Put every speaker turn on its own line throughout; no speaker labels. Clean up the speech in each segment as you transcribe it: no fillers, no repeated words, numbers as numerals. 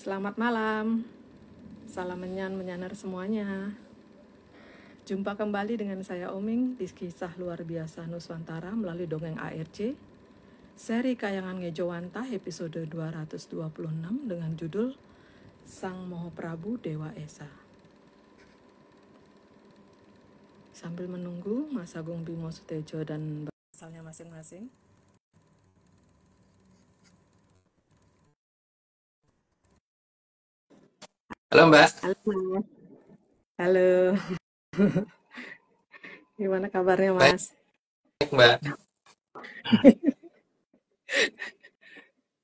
Selamat malam, salam menyanar semuanya. Jumpa kembali dengan saya Oming di Kisah Luar Biasa Nuswantara melalui Dongeng ARC, seri Kayangan Ngejowantah episode 226 dengan judul Sang Moho Prabu Dewa Esa. Sambil menunggu Mas Agung Bimo Sutejo dan basalnya masing-masing,
Halo Mbak.
Halo. Gimana kabarnya Mas?
Baik Mbak.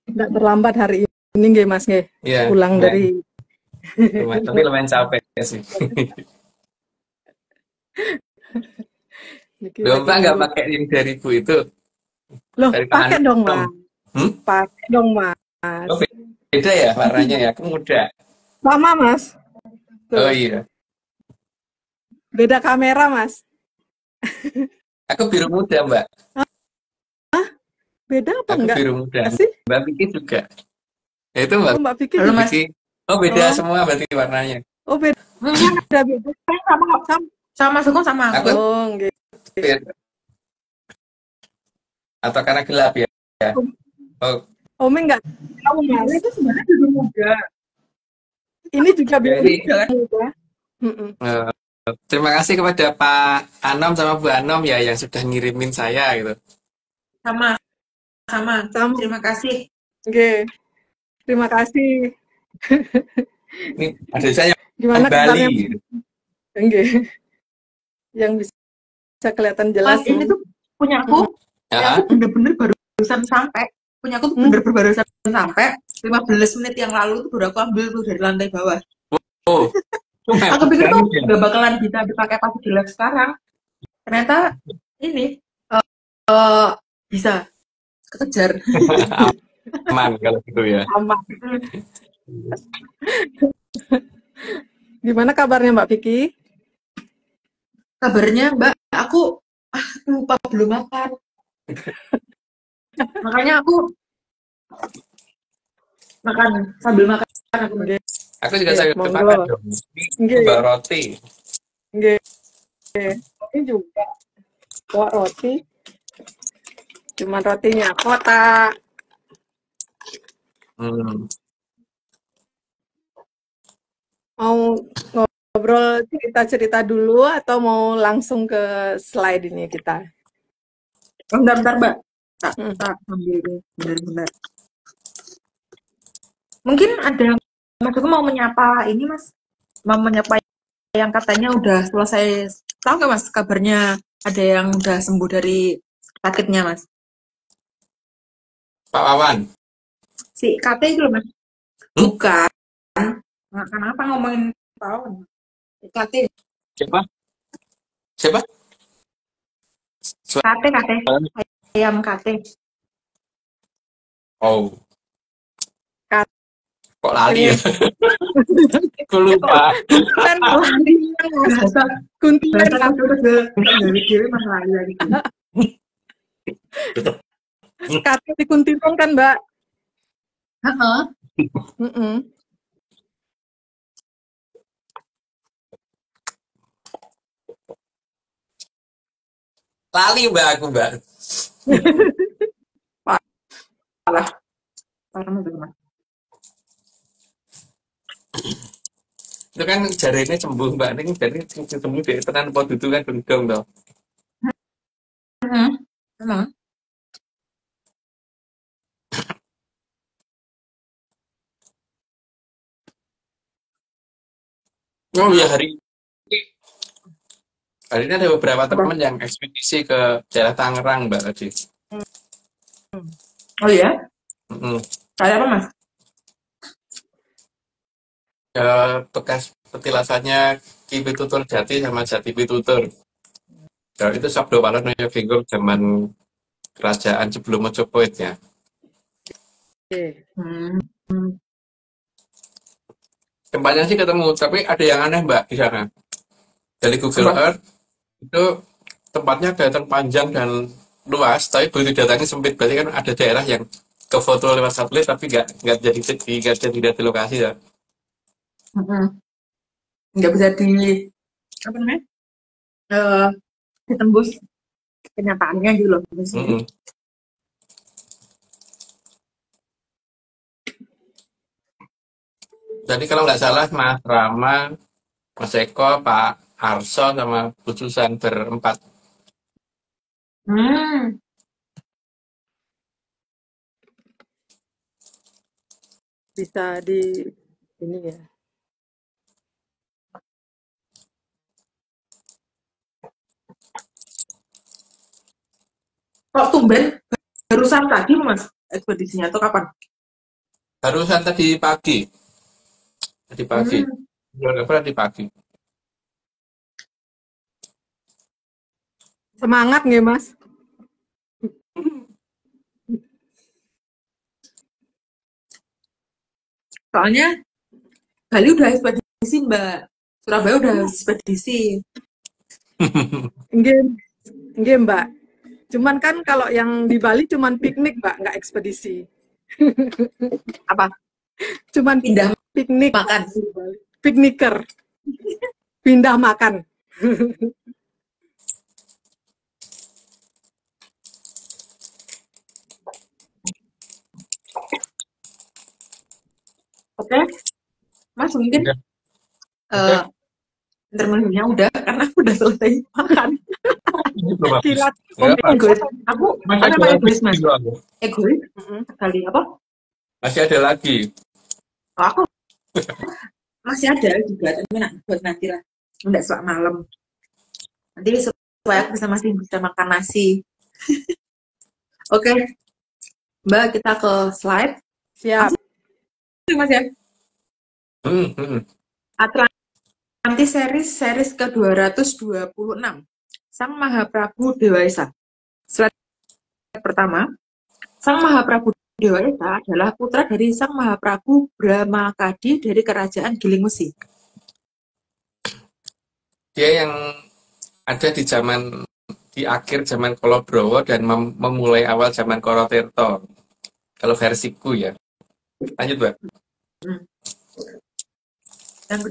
Tidak terlambat hari ini nggih Mas nggih.
Iya,
Pulang
Mbak.
dari
Tapi lumayan capek sih. Loh Mbak nggak pakai yang 2000 itu?
Loh,
Dari
pakai
Pak
dong
Anom.
Mas. Pakai dong Mas.
Oh, beda ya warnanya ya? Aku muda.
Sama Mas. Tuh.
Oh iya.
Beda kamera Mas.
Aku biru muda Mbak.
Beda apa
Aku
enggak?
biru muda.
Sih?
Mbak Vicky juga. Ya, itu Mbak.
Oh, Mbak Vicky
Halo
juga.
Mas. Oh beda semua berarti warnanya.
Oh beda. Beda.
Sama Sugeng sama
Aku.
Oh nggih.
Atau karena gelap ya? Oh.
Omeng nggak tahu Mas.
itu sebenarnya biru muda.
Ini juga biru muda.
Terima kasih kepada Pak Anom sama Bu Anom ya yang sudah ngirimin saya gitu.
Sama. Terima kasih.
Oke. Terima kasih.
Ini ada saya
Gimana
Bali.
Oke. Yang bisa kelihatan jelas.
Ini tuh punya aku. Aku bener-bener barusan sampai. Punya aku tuh bener-bener barusan sampai 15 menit yang lalu tuh baru aku ambil tuh dari lantai bawah.
Oh.
Aku pikir tuh gak bakalan bisa dipakai pas di live sekarang. Ternyata ini bisa kekejar.
Aman kalau gitu ya.
Aman. Gimana kabarnya Mbak Vicky?
Kabarnya Mbak, aku lupa belum makan. Makanya aku makan sambil makan aku.
Aku juga saya makan dong. Ini roti.
Ini juga bawa roti. Cuma rotinya kotak. Mau ngobrol cerita-cerita dulu atau mau langsung ke slide ini kita?
Bentar Mbak. Tak ambil benar-benar. Mungkin ada Mas aku mau menyapa ini Mas. Mau menyapa yang katanya udah selesai. Tahu nggak Mas kabarnya ada yang udah sembuh dari sakitnya Mas?
Pak Wawan.
Si KT itu loh Mas. Bukan. Nah, kenapa ngomongin Pak Wawan? KT.
Siapa?
KT. Ayam KT.
Oh. Kok lali ya? Aku lupa.
Kuntilan dari kiri Mas lali lagi.
KT di Kuntilan kan Mbak?
Lali Mbak aku Mbak.
Parah Mas.
Itu kan jari ini sembuh Mbak. Ini jari sembuh dari tenan pot itu kan gendong toh.
Emang.
Oh ya hari ini ada beberapa teman yang ekspedisi ke daerah Tangerang Mbak tadi.
Oh ya? Kayak apa Mas?
Bekas petilasannya Ki Pitutur Jati sama Jati Pitutur. Ya, itu Sabdo Walono Fingur zaman kerajaan sebelum Mojopahit ya. Tempatnya sih ketemu, tapi ada yang aneh Mbak di sana. Dari Google Earth itu tempatnya kelihatan panjang dan luas, tapi begitu datangnya sempit. Berarti kan ada daerah yang ke foto lewat satelit tapi nggak jadi lihat di lokasi ya.
Nggak bisa apa namanya eh, ditembus kenyataannya gitu loh.
Mm-mm. Jadi kalau nggak salah Mas Rama, Mas Eko, Pak Arso sama Bu Susan berempat.
Hmm.
Bisa di ini ya.
Kok tumben barusan tadi Mas ekspedisinya atau kapan?
Barusan tadi pagi. Tadi pagi.
Hmm.
Tadi pagi.
Semangat nggih, Mas?
Soalnya Bali udah ekspedisi Mbak, Surabaya udah ekspedisi.
Nggih, nggih, Mbak. Cuman kan kalau yang di Bali cuman piknik, Mbak, nggak ekspedisi.
Apa?
Cuman
Pindah
piknik
makan.
di Bali. Pikniker. Pindah makan.
Oke, Mas mungkin
Oke. Oke.
intermezzonya udah karena udah selesai makan.
Ini belum habis.
Kilat.
Ya, Pak.
Egois. Aku
Masih ada
apa
lagi.
egois Mas?
Gitu aku.
Egois sekali apa?
Masih ada lagi.
Oh, aku masih ada juga, tapi buat nanti lah. Enggak selama malam. Nanti supaya aku masih bisa makan nasi. Oke, Mbak kita ke slide.
Siap.
Mas ya.
Hmm, hmm.
Atlantis series ke-226. Sang Mahaprabu Dewa Esa. Slide pertama. Sang Mahaprabu Dewa Esa adalah putra dari Sang Mahaprabu Brahmakadi dari Kerajaan Giling Wesi.
Dia yang ada di akhir zaman Kolobrowo dan memulai awal zaman Korotirto. Kalau versiku ya. Lanjut, Mbak.
Yang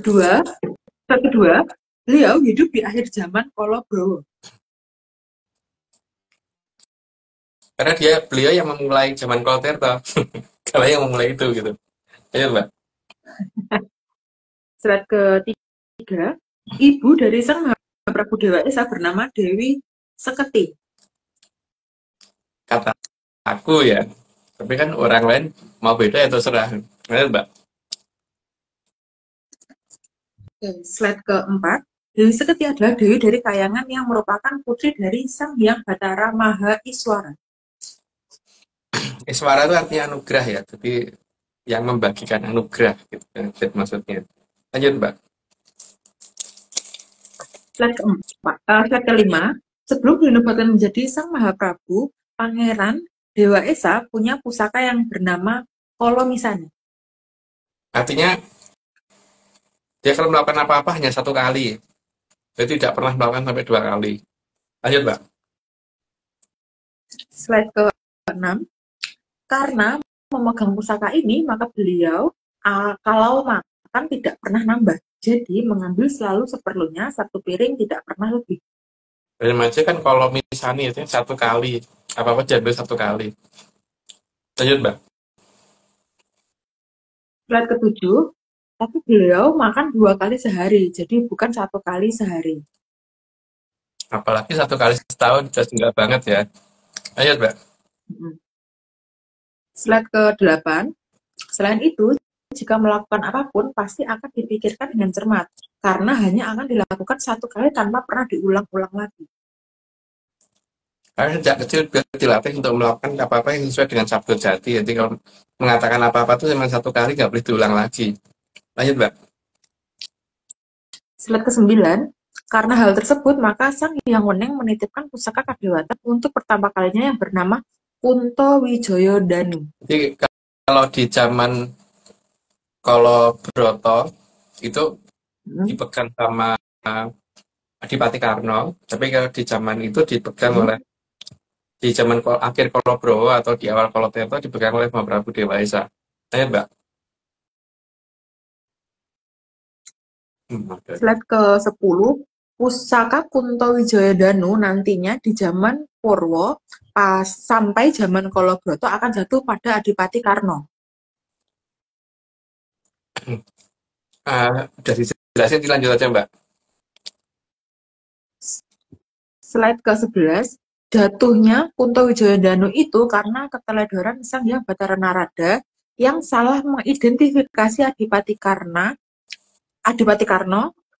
kedua, beliau hidup di akhir zaman Kolobrowo.
Karena beliau yang memulai zaman Korotirto. Kalau yang memulai itu gitu. Lanjut, Mbak.
Slide ketiga, ibu dari Sang Mahaprabu Dewa Esa bernama Dewi Seketi.
Kata aku ya. Tapi kan orang lain mau beda ya terserah. Lanjut, Mbak.
Slide keempat, Dewi Seketi adalah dewi dari Kayangan yang merupakan putri dari Sang Hyang Batara Maha Iswara.
Iswara itu artinya anugerah ya. Tapi yang membagikan anugerah gitu kan maksudnya. Lanjut, Mbak.
Slide kelima, sebelum dinobatkan menjadi Sang Mahaprabu, Pangeran Dewa Esa punya pusaka yang bernama Kolomisani.
Artinya dia kalau melakukan apa-apa hanya satu kali. Jadi tidak pernah melakukan sampai 2 kali. Lanjut, Mbak.
Slide ke-6, karena memegang pusaka ini, maka beliau kalau makan tidak pernah nambah. Jadi mengambil selalu seperlunya, satu piring tidak pernah lebih.
Remaja kan kalau misalnya itu satu kali. Apa-apa diambil satu kali. Lanjut, Mbak.
Slide ke-7, tapi beliau makan 2 kali sehari, jadi bukan 1 kali sehari.
Apalagi 1 kali setahun jelas enggak banget ya. Lanjut, Mbak.
Slide ke-8, selain itu, jika melakukan apapun, pasti akan dipikirkan dengan cermat, karena hanya akan dilakukan 1 kali tanpa pernah diulang-ulang lagi.
Karena sejak kecil dilatih untuk melakukan apa-apa yang sesuai dengan sabda jati. Jadi kalau mengatakan apa-apa itu cuma 1 kali, nggak boleh diulang lagi. Lanjut, Mbak.
Slide ke-9, karena hal tersebut, maka Sang Hyang Weneng menitipkan pusaka kadewatan untuk pertama kalinya yang bernama Kunto Wijoyo Danu.
Jadi kalau di zaman Kolobroto itu dipegang sama Adipati Karno, tapi kalau di zaman itu dipegang oleh di zaman akhir Kolobrowo atau di awal Kolotirto dipegang oleh Mahaprabu Dewa Esa. Ayo Mbak. Oke.
Slide ke-10, pusaka Kunto Wijayadanu nantinya di zaman Purwo sampai zaman Kolobroto akan jatuh pada Adipati Karno.
Udah dijelasin, dilanjut aja Mbak.
Slide ke-11, jatuhnya Kunto Wijayadanu itu karena keteledoran Sang Hyang Batara Narada yang salah mengidentifikasi Adipati Karno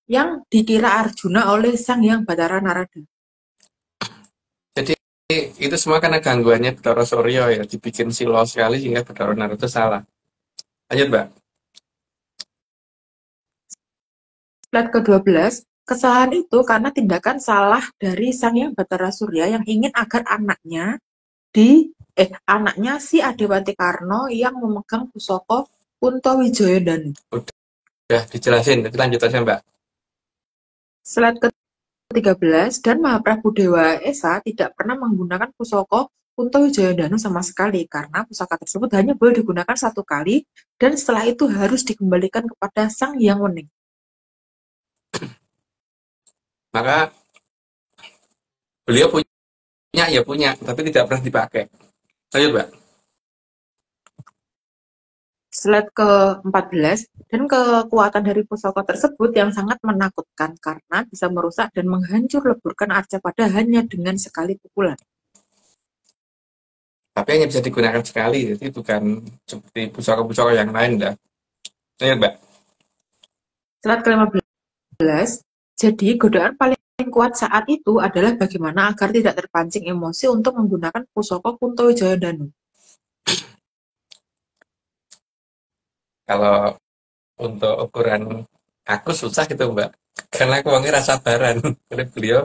yang dikira Arjuna oleh Sang Hyang Batara Narada.
Jadi itu semua karena gangguannya Bathara Surya ya, dibikin silau sekali sehingga Bathara Narada itu salah. Lanjut Mbak.
Slide ke-12, kesalahan itu karena tindakan salah dari Sang Hyang Batara Surya yang ingin agar anaknya si Adipati Karno yang memegang pusaka Kunto Wijayadanu.
Udah dijelasin, tapi lanjut aja Mbak.
Slide ke-13, dan Mahaprabu Dewa Esa tidak pernah menggunakan pusaka Kunto Wijayadanu sama sekali karena pusaka tersebut hanya boleh digunakan satu kali dan setelah itu harus dikembalikan kepada Sang Hyang Wening.
Maka beliau punya, tapi tidak pernah dipakai. Lanjut Mbak.
Slide ke-14, dan kekuatan dari pusaka tersebut yang sangat menakutkan karena bisa merusak dan menghancur leburkan Arcapada hanya dengan sekali pukulan.
Tapi hanya bisa digunakan sekali, jadi bukan seperti pusaka-pusaka yang lain dah. Lanjut Mbak.
Slide ke-15, jadi godaan paling kuat saat itu adalah bagaimana agar tidak terpancing emosi untuk menggunakan pusaka Kunto Wijayadanu.
Kalau untuk ukuran aku susah gitu Mbak, karena aku orangnya rasa sabaran. Karena beliau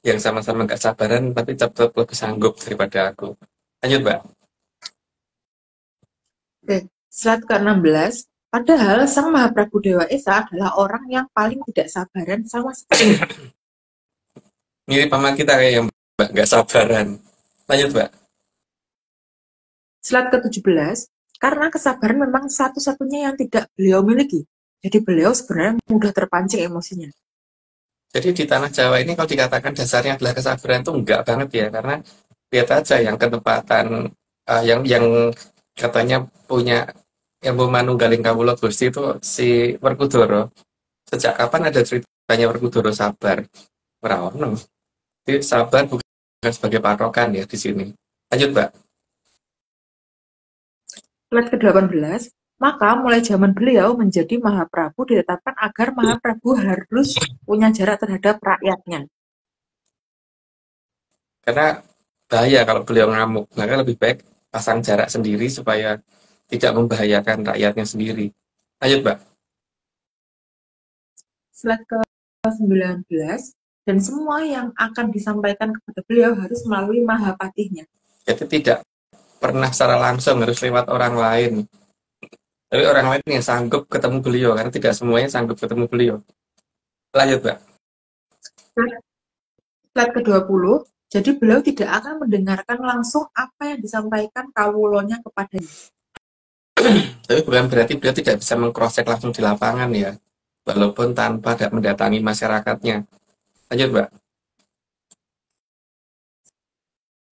yang sama-sama nggak sabaran tapi tetap lebih sanggup daripada aku. Lanjut Mbak.
Oke, slide ke-16, padahal Sang Mahaprabu Dewa Esa adalah orang yang paling tidak sabaran sama sekali.
Mirip paman kita kayak yang Mbak, nggak sabaran. Lanjut Mbak.
Slide ke-17, karena kesabaran memang satu-satunya yang tidak beliau miliki. Jadi beliau sebenarnya mudah terpancing emosinya.
Jadi di tanah Jawa ini kalau dikatakan dasarnya adalah kesabaran itu enggak banget ya, karena lihat aja yang ketepatan yang katanya punya yang Manunggaling Kawula Gusti itu si Werkudara. Sejak kapan ada ceritanya Werkudara sabar? Ora ono. Jadi sabar bukan sebagai patokan ya di sini. Lanjut Mbak.
Slide ke-18, maka mulai zaman beliau menjadi Mahaprabu ditetapkan agar Mahaprabu harus punya jarak terhadap rakyatnya.
Karena bahaya kalau beliau ngamuk, maka lebih baik pasang jarak sendiri supaya tidak membahayakan rakyatnya sendiri. Lanjut Mbak.
Slide ke-19, dan semua yang akan disampaikan kepada beliau harus melalui Mahapatihnya.
Jadi tidak pernah secara langsung, harus lewat orang lain. Tapi orang lain yang sanggup ketemu beliau, karena tidak semuanya sanggup ketemu beliau. Lanjut Mbak.
Slide ke-20, jadi beliau tidak akan mendengarkan langsung apa yang disampaikan kawulonya kepadanya.
Tapi bukan berarti beliau tidak bisa mengcross-check langsung di lapangan ya, walaupun tanpa mendatangi masyarakatnya. Lanjut Mbak.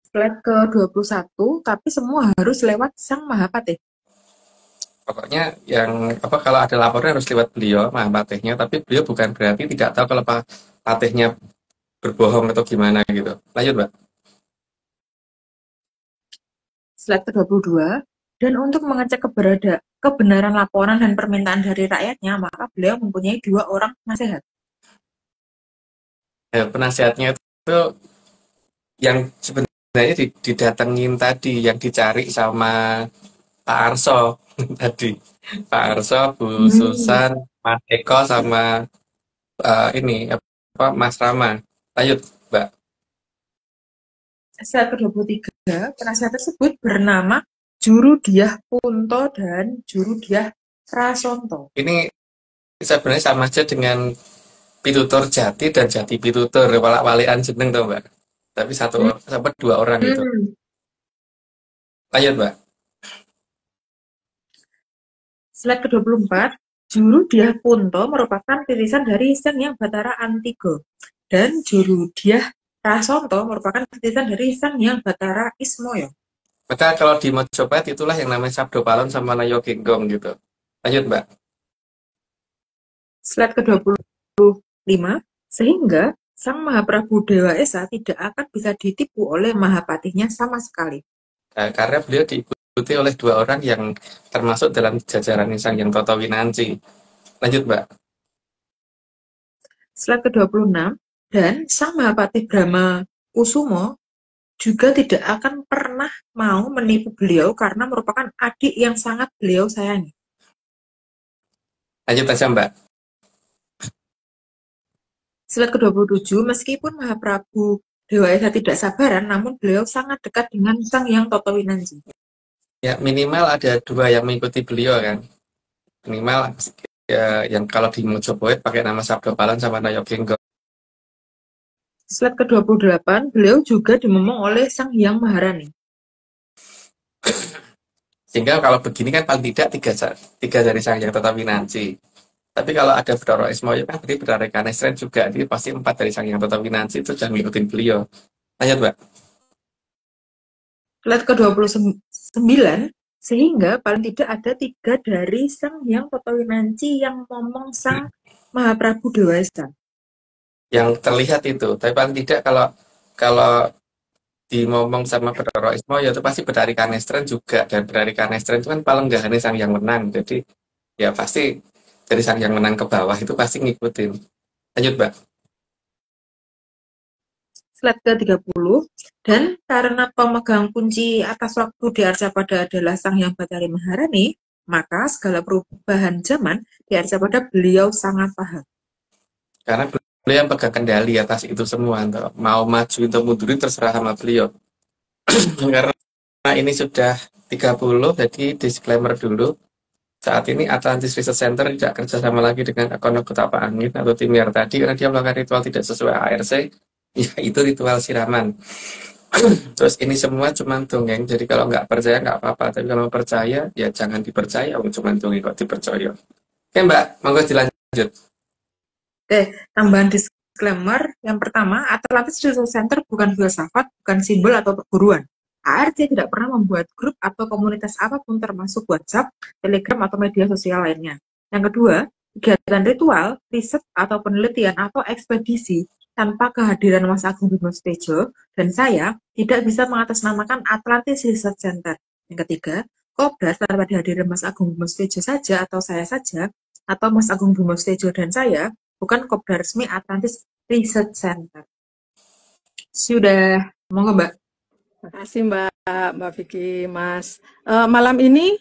Slide ke-21, tapi semua harus lewat Sang Mahapatih.
Pokoknya yang kalau ada laporan harus lewat beliau, Mahapatihnya, tapi beliau bukan berarti tidak tahu kalau patihnya berbohong atau gimana gitu. Lanjut Mbak.
Slide ke-22, dan untuk mengecek kebenaran laporan dan permintaan dari rakyatnya, maka beliau mempunyai 2 orang nasihat.
Penasihatnya itu yang sebenarnya didatengin tadi, yang dicari sama Pak Arso tadi. Pak Arso, Bu Susan, Mas Eko, sama ini Mas Rama. Lanjut Mbak.
Slide ke-23, penasihat tersebut bernama Jurudyah Punto dan Jurudyah Prasonto.
Ini sebenarnya sama aja dengan Pitutur Jati dan Jati Pitutur, walak-walikan jeneng tuh Mbak. tapi
Hmm.
sampai 2 orang gitu. Lanjut, Mbak.
Slide ke-24, Juru Diah Punto merupakan titisan dari Sang Hyang Bathara Antigo, dan Juru Diah Rasonto merupakan titisan dari Sang Hyang Bathara Ismoyo.
Maka kalau di Mojopahit itulah yang namanya Sabdo Palon sama Nayo Genggong gitu. Lanjut, Mbak.
Slide ke-25, sehingga Sang Mahaprabu Dewa Esa tidak akan bisa ditipu oleh Mahapatihnya sama sekali.
Nah, karena beliau diikuti oleh 2 orang yang termasuk dalam jajaran Sang Hyang Toto Winanci. Lanjut, Mbak.
Slide ke-26, dan Sang Mahapatih Brahma Kusumo juga tidak akan pernah mau menipu beliau karena merupakan adik yang sangat beliau sayangi.
Lanjut aja, Mbak.
Slide ke-27, meskipun Mahaprabu Dewa Esa tidak sabaran, namun beliau sangat dekat dengan Sang Hyang Toto Winanci.
Ya, minimal ada 2 yang mengikuti beliau kan. Minimal ya, yang kalau di Mojopahit pakai nama Sabdo Palon sama Nayo Genggong.
Slide ke-28, beliau juga dimomong oleh Sang Hyang Maharani.
Sehingga kalau begini kan paling tidak 3 dari Sang Hyang Toto Winanci. Tapi kalau ada Bathara Ismoyo kan berarti Bathara Kanesren juga. Jadi pasti 4 dari Sang Hyang Toto Winanci itu jangan ngikutin beliau. Lanjut, Mbak.
Slide ke-29, sehingga paling tidak ada 3 dari Sang Hyang Toto Winanci yang momong Sang Mahaprabu Dewa Esa.
Yang terlihat itu. Tapi paling tidak kalau dimomong sama Bathara Ismoyo itu pasti Bathara Kanesren juga. Dan Bathara Kanesren itu kan palenggahane Sang Hyang Menang. Jadi ya pasti dari Sang Hyang Menang ke bawah itu pasti ngikutin. Lanjut, Mbak.
Slide ke-30, dan karena pemegang kunci atas waktu di Arcapada adalah Sang Hyang Bathari Maharani, maka segala perubahan zaman di Arcapada beliau sangat paham.
Karena beliau yang pegang kendali atas itu semua. Mau maju atau mundurin terserah sama beliau. Karena ini sudah 30, jadi disclaimer dulu. Saat ini Atlantis Research Center tidak kerjasama lagi dengan akun Kutapa Angin atau tim yang tadi karena dia melakukan ritual tidak sesuai ARC. Ya, itu ritual siraman. Terus ini semua cuma dongeng, jadi kalau nggak percaya nggak apa-apa. Tapi kalau percaya, ya jangan dipercaya. Cuma dongeng kok dipercaya. Oke, Mbak, monggo dilanjut.
Oke, tambahan disclaimer. Yang pertama, Atlantis Research Center bukan filsafat, bukan simbol atau perguruan. ARC tidak pernah membuat grup atau komunitas apapun termasuk WhatsApp, Telegram, atau media sosial lainnya. Yang kedua, kegiatan ritual, riset, atau penelitian atau ekspedisi tanpa kehadiran Mas Agung Bimo Sudibyo dan saya tidak bisa mengatasnamakan Atlantis Research Center. Yang ketiga, Kopdar tanpa dihadiri Mas Agung Bimo Sudibyo saja atau saya saja, atau Mas Agung Bimo Sudibyo dan saya, bukan Kopdar resmi Atlantis Research Center. Sudah, monggo Mbak.
Terima kasih Mbak Vicky, Mas. Malam ini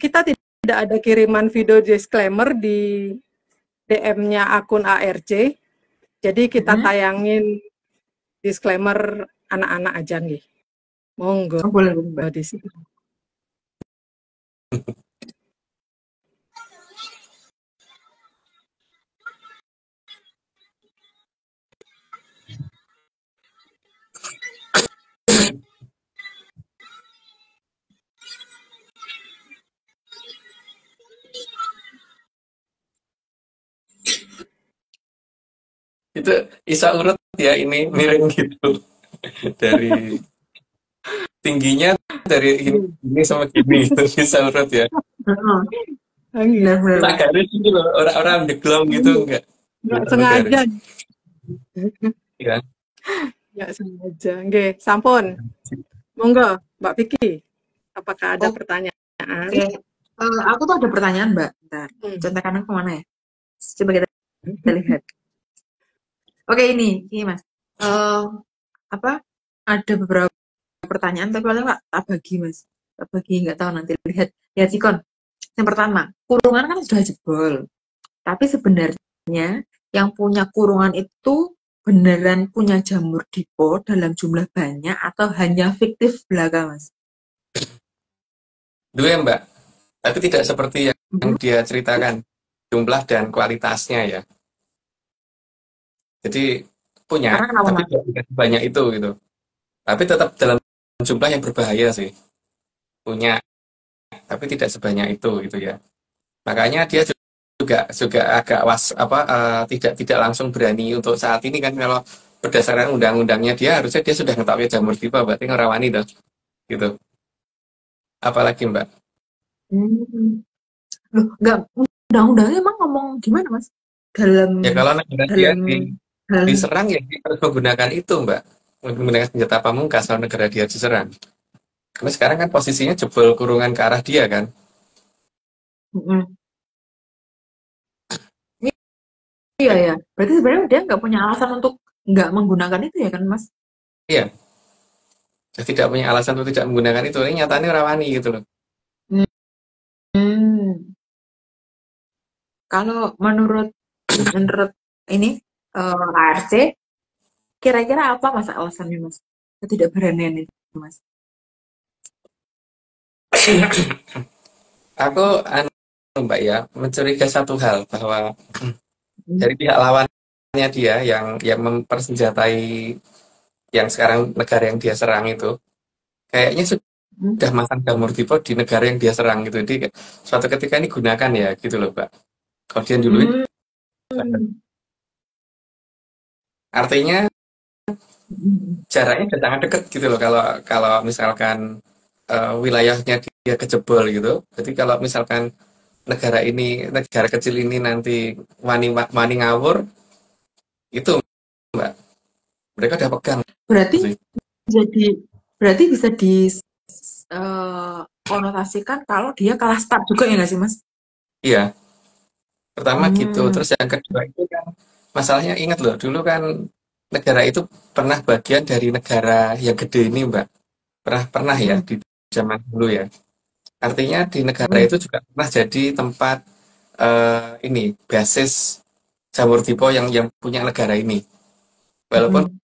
kita tidak ada kiriman video disclaimer di DM-nya akun ARC. Jadi kita tayangin disclaimer anak-anak aja nih. Monggo.
Oh, boleh Mbak.
Di sini.
Itu Isa urut ya, ini miring gitu. Dari tingginya dari ini sama gini gitu, Isa urut ya.
Benar-benar.
Tak garis gitu loh, orang-orang deglong gitu enggak
sengaja.
Iya.
Enggak sengaja. Nggih, sampun. Monggo, Mbak Vicky. Apakah ada pertanyaan?
Oke. Aku tuh ada pertanyaan, Mbak. Bentar. Contoh kanan kemana ya? Coba kita lihat. Oke, ini Mas. Ada beberapa pertanyaan, tapi paling tak bagi, Mas. Tak bagi, nggak tahu nanti lihat. Ya, Cikon. Yang pertama, kurungan kan sudah jebol. Tapi sebenarnya yang punya kurungan itu beneran punya jamur dipo dalam jumlah banyak atau hanya fiktif belaka, Mas?
Dua, Mbak. Tapi tidak seperti yang dia ceritakan, jumlah dan kualitasnya ya. Jadi punya,
Karena kenapa
tapi
Mas?
tidak sebanyak itu gitu. Tapi tetap dalam jumlah yang berbahaya sih. Punya, tapi tidak sebanyak itu gitu ya. Makanya dia juga agak tidak langsung berani untuk saat ini kan kalau berdasarkan undang-undangnya dia harusnya dia sudah ngetahui jamur tiba berarti ngerawani dong gitu. Apalagi Mbak?
Hmm. Loh, nggak undang-undangnya emang ngomong gimana Mas? Dalam
Ya kalau negara dia
dalam hal
diserang ya dia harus menggunakan itu Mbak. Menggunakan senjata pamungkas kalau negara dia diserang. Karena sekarang kan posisinya jebol kurungan ke arah dia kan.
Mm-mm. Iya ya. Berarti sebenarnya dia nggak punya alasan untuk nggak menggunakan itu ya kan Mas?
Iya, dia tidak punya alasan untuk tidak menggunakan itu. Ini nyatanya rawani gitu loh.
Hmm. Kalau menurut menurut ini ARC, kira-kira apa Mas alasannya Mas? Ketidakberanian itu Mas.
Aku Mbak ya mencurigai satu hal bahwa
Hmm.
dari pihak lawannya dia yang mempersenjatai yang sekarang negara yang dia serang itu kayaknya
Hmm.
sudah masang jamur tipe di negara yang dia serang gitu. Jadi suatu ketika ini gunakan ya gitu loh Mbak. Kalau dia duluin
Hmm.
artinya
Hmm.
jaraknya udah sangat dekat gitu loh kalau kalau misalkan wilayahnya dia kejebol gitu. Jadi kalau misalkan negara kecil ini nanti wani wani ngawur itu Mbak mereka udah pegang
Berarti
sih.
jadi berarti bisa di konotasikan kalau dia kalah start juga ya nggak sih Mas?
Iya, pertama gitu.
Hmm.
Terus yang kedua itu kan masalahnya ingat loh dulu kan negara itu pernah bagian dari negara yang gede ini Mbak. Pernah pernah ya
Hmm.
di zaman dulu ya. Artinya di negara
Hmm.
itu juga pernah jadi tempat ini basis jamur tipe yang punya negara ini. Walaupun
Hmm.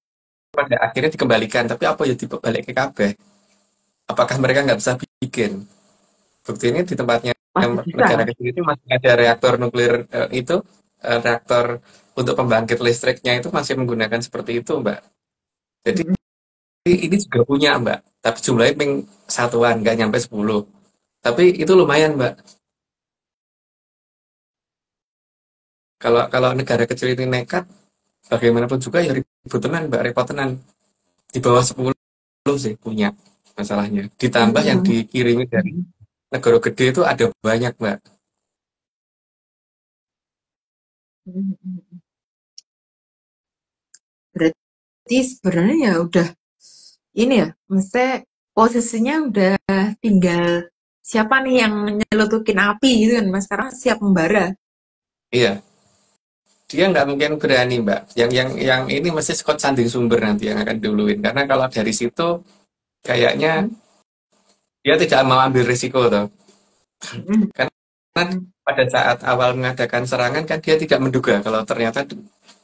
pada akhirnya dikembalikan, tapi apa ya tipe balik ke kabeh? Apakah mereka nggak bisa bikin? Buktinya di tempatnya
Pasti bisa
negara
kan?
kecil itu masih ada reaktor nuklir reaktor untuk pembangkit listriknya itu masih menggunakan seperti itu, Mbak. Jadi
Hmm.
ini juga punya, Mbak. Tapi jumlahnya ping satuan, nggak nyampe 10. Tapi itu lumayan, Mbak. Kalau kalau negara kecil ini nekat, bagaimanapun juga ya ribut tenan, Mbak, repot tenan. Di bawah 10 sih punya masalahnya. Ditambah yang
Hmm.
dikirimi dari
Hmm.
negara gede itu ada banyak, Mbak.
Hmm. Hmm. Berarti sebenarnya ya udah ini ya, maksudnya posisinya udah tinggal siapa nih yang nyelutukin api gitu kan Mas, sekarang siap membara.
Iya, dia nggak mungkin berani, Mbak. Yang ini mesti Scott Sanding Sumber nanti yang akan duluin. Karena kalau dari situ kayaknya
Hmm.
dia tidak mau ambil risiko tuh.
Hmm.
Karena pada saat awal mengadakan serangan kan dia tidak menduga kalau ternyata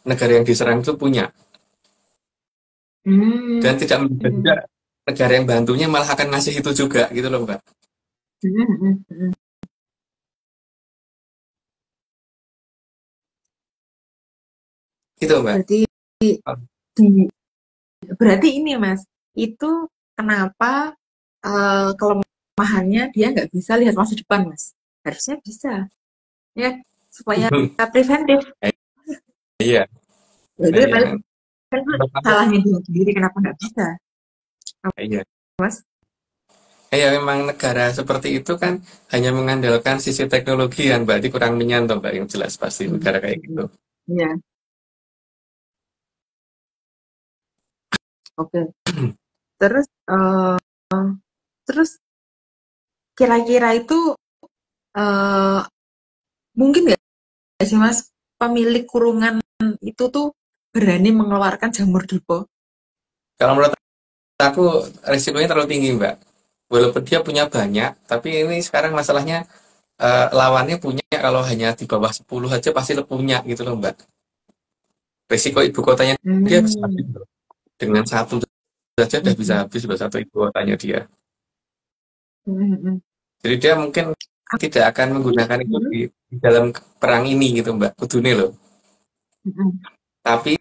negara yang diserang itu punya dan
Hmm.
tidak menduga juga
Hmm.
negara yang bantunya malah akan ngasih itu juga gitu loh Mbak.
Hmm. Hmm.
Gitu Mbak.
Berarti di berarti ini Mas, itu kenapa kelemahannya dia nggak bisa lihat masa depan Mas? Harusnya bisa, ya supaya preventif.
Iya,
Jadi
iya.
kan itu
Menurut aku,
salahnya dia sendiri kenapa nggak bisa,
iya.
Mas?
Ya memang negara seperti itu kan hanya mengandalkan sisi teknologi yang berarti kurang menyantol Mbak yang jelas pasti
Hmm.
negara kayak gitu.
Hmm. Iya, oke. Terus terus kira-kira itu eh, mungkin nggak sih Mas pemilik kurungan itu tuh berani mengeluarkan jamur dipo?
Kalau menurut aku risikonya terlalu tinggi Mbak. Walaupun dia punya banyak, tapi ini sekarang masalahnya lawannya punya kalau hanya di bawah 10 aja pasti punya gitu loh Mbak. Risiko ibu kotanya dia bisa habis
Hmm.
loh. Dengan satu saja udah bisa
Hmm.
habis loh satu ibu kotanya dia.
Hmm. Hmm.
Jadi dia mungkin tidak akan menggunakan itu
Hmm.
di dalam perang ini gitu Mbak. Kudune loh.
Hmm.
Tapi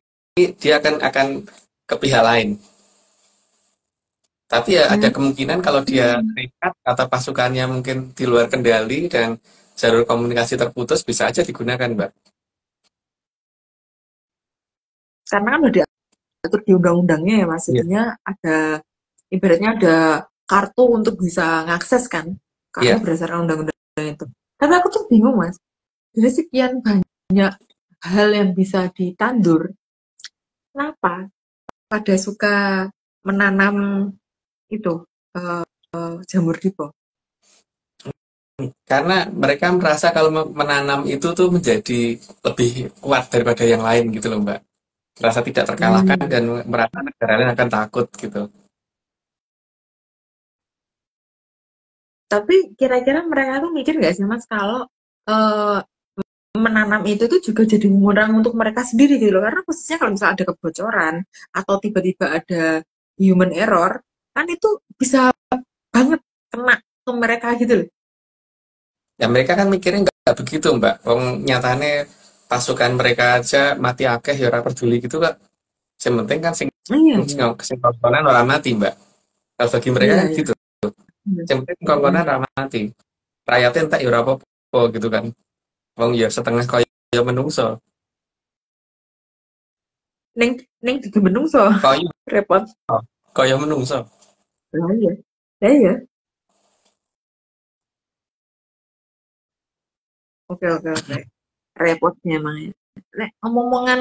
dia akan ke pihak lain. Tapi ya ada
Hmm.
kemungkinan kalau dia nekat atau pasukannya mungkin di luar kendali dan jalur komunikasi terputus bisa aja digunakan, Mbak.
Karena kan udah diatur di undang-undangnya ya Mas.
Iya.
Jadinya ibaratnya ada kartu untuk bisa ngakses kan. Karena
Iya.
berdasarkan undang-undang itu. Tapi aku tuh bingung Mas. Dari sekian banyak hal yang bisa ditandur, kenapa pada suka menanam itu jamur dipo?
Karena mereka merasa kalau menanam itu tuh menjadi lebih kuat daripada yang lain gitu loh, Mbak. Merasa tidak terkalahkan
Hmm.
dan merasa negara lain akan takut gitu.
Tapi kira-kira mereka tuh mikir nggak sih Mas kalau eh, menanam itu tuh juga jadi bumerang untuk mereka sendiri gitu loh. Karena khususnya kalau misalnya ada kebocoran atau tiba-tiba ada human error, kan itu bisa banget kena ke mereka gitu loh.
Ya mereka kan mikirnya nggak begitu, Mbak. Wong nyatane pasukan mereka aja mati akeh ya ora peduli gitu, Kak. Yang penting kan sing
Iya,
sing sing kongkonan ora mati, Mbak. Kalau bagi mereka
iya,
kan
iya.
gitu.
Iya.
Yang penting
Mm-mm.
kongkonan ora mati. Rakyatnya entek ya ora apa-apa gitu kan. Wong ya setengah kaya menungso.
Neng neng juga menungso
Kaya
repot.
kaya menungso.
Lah iya. Lah iya. Oke, oke, oke. Repotnya emang ya. Nek ngomong-ngomongan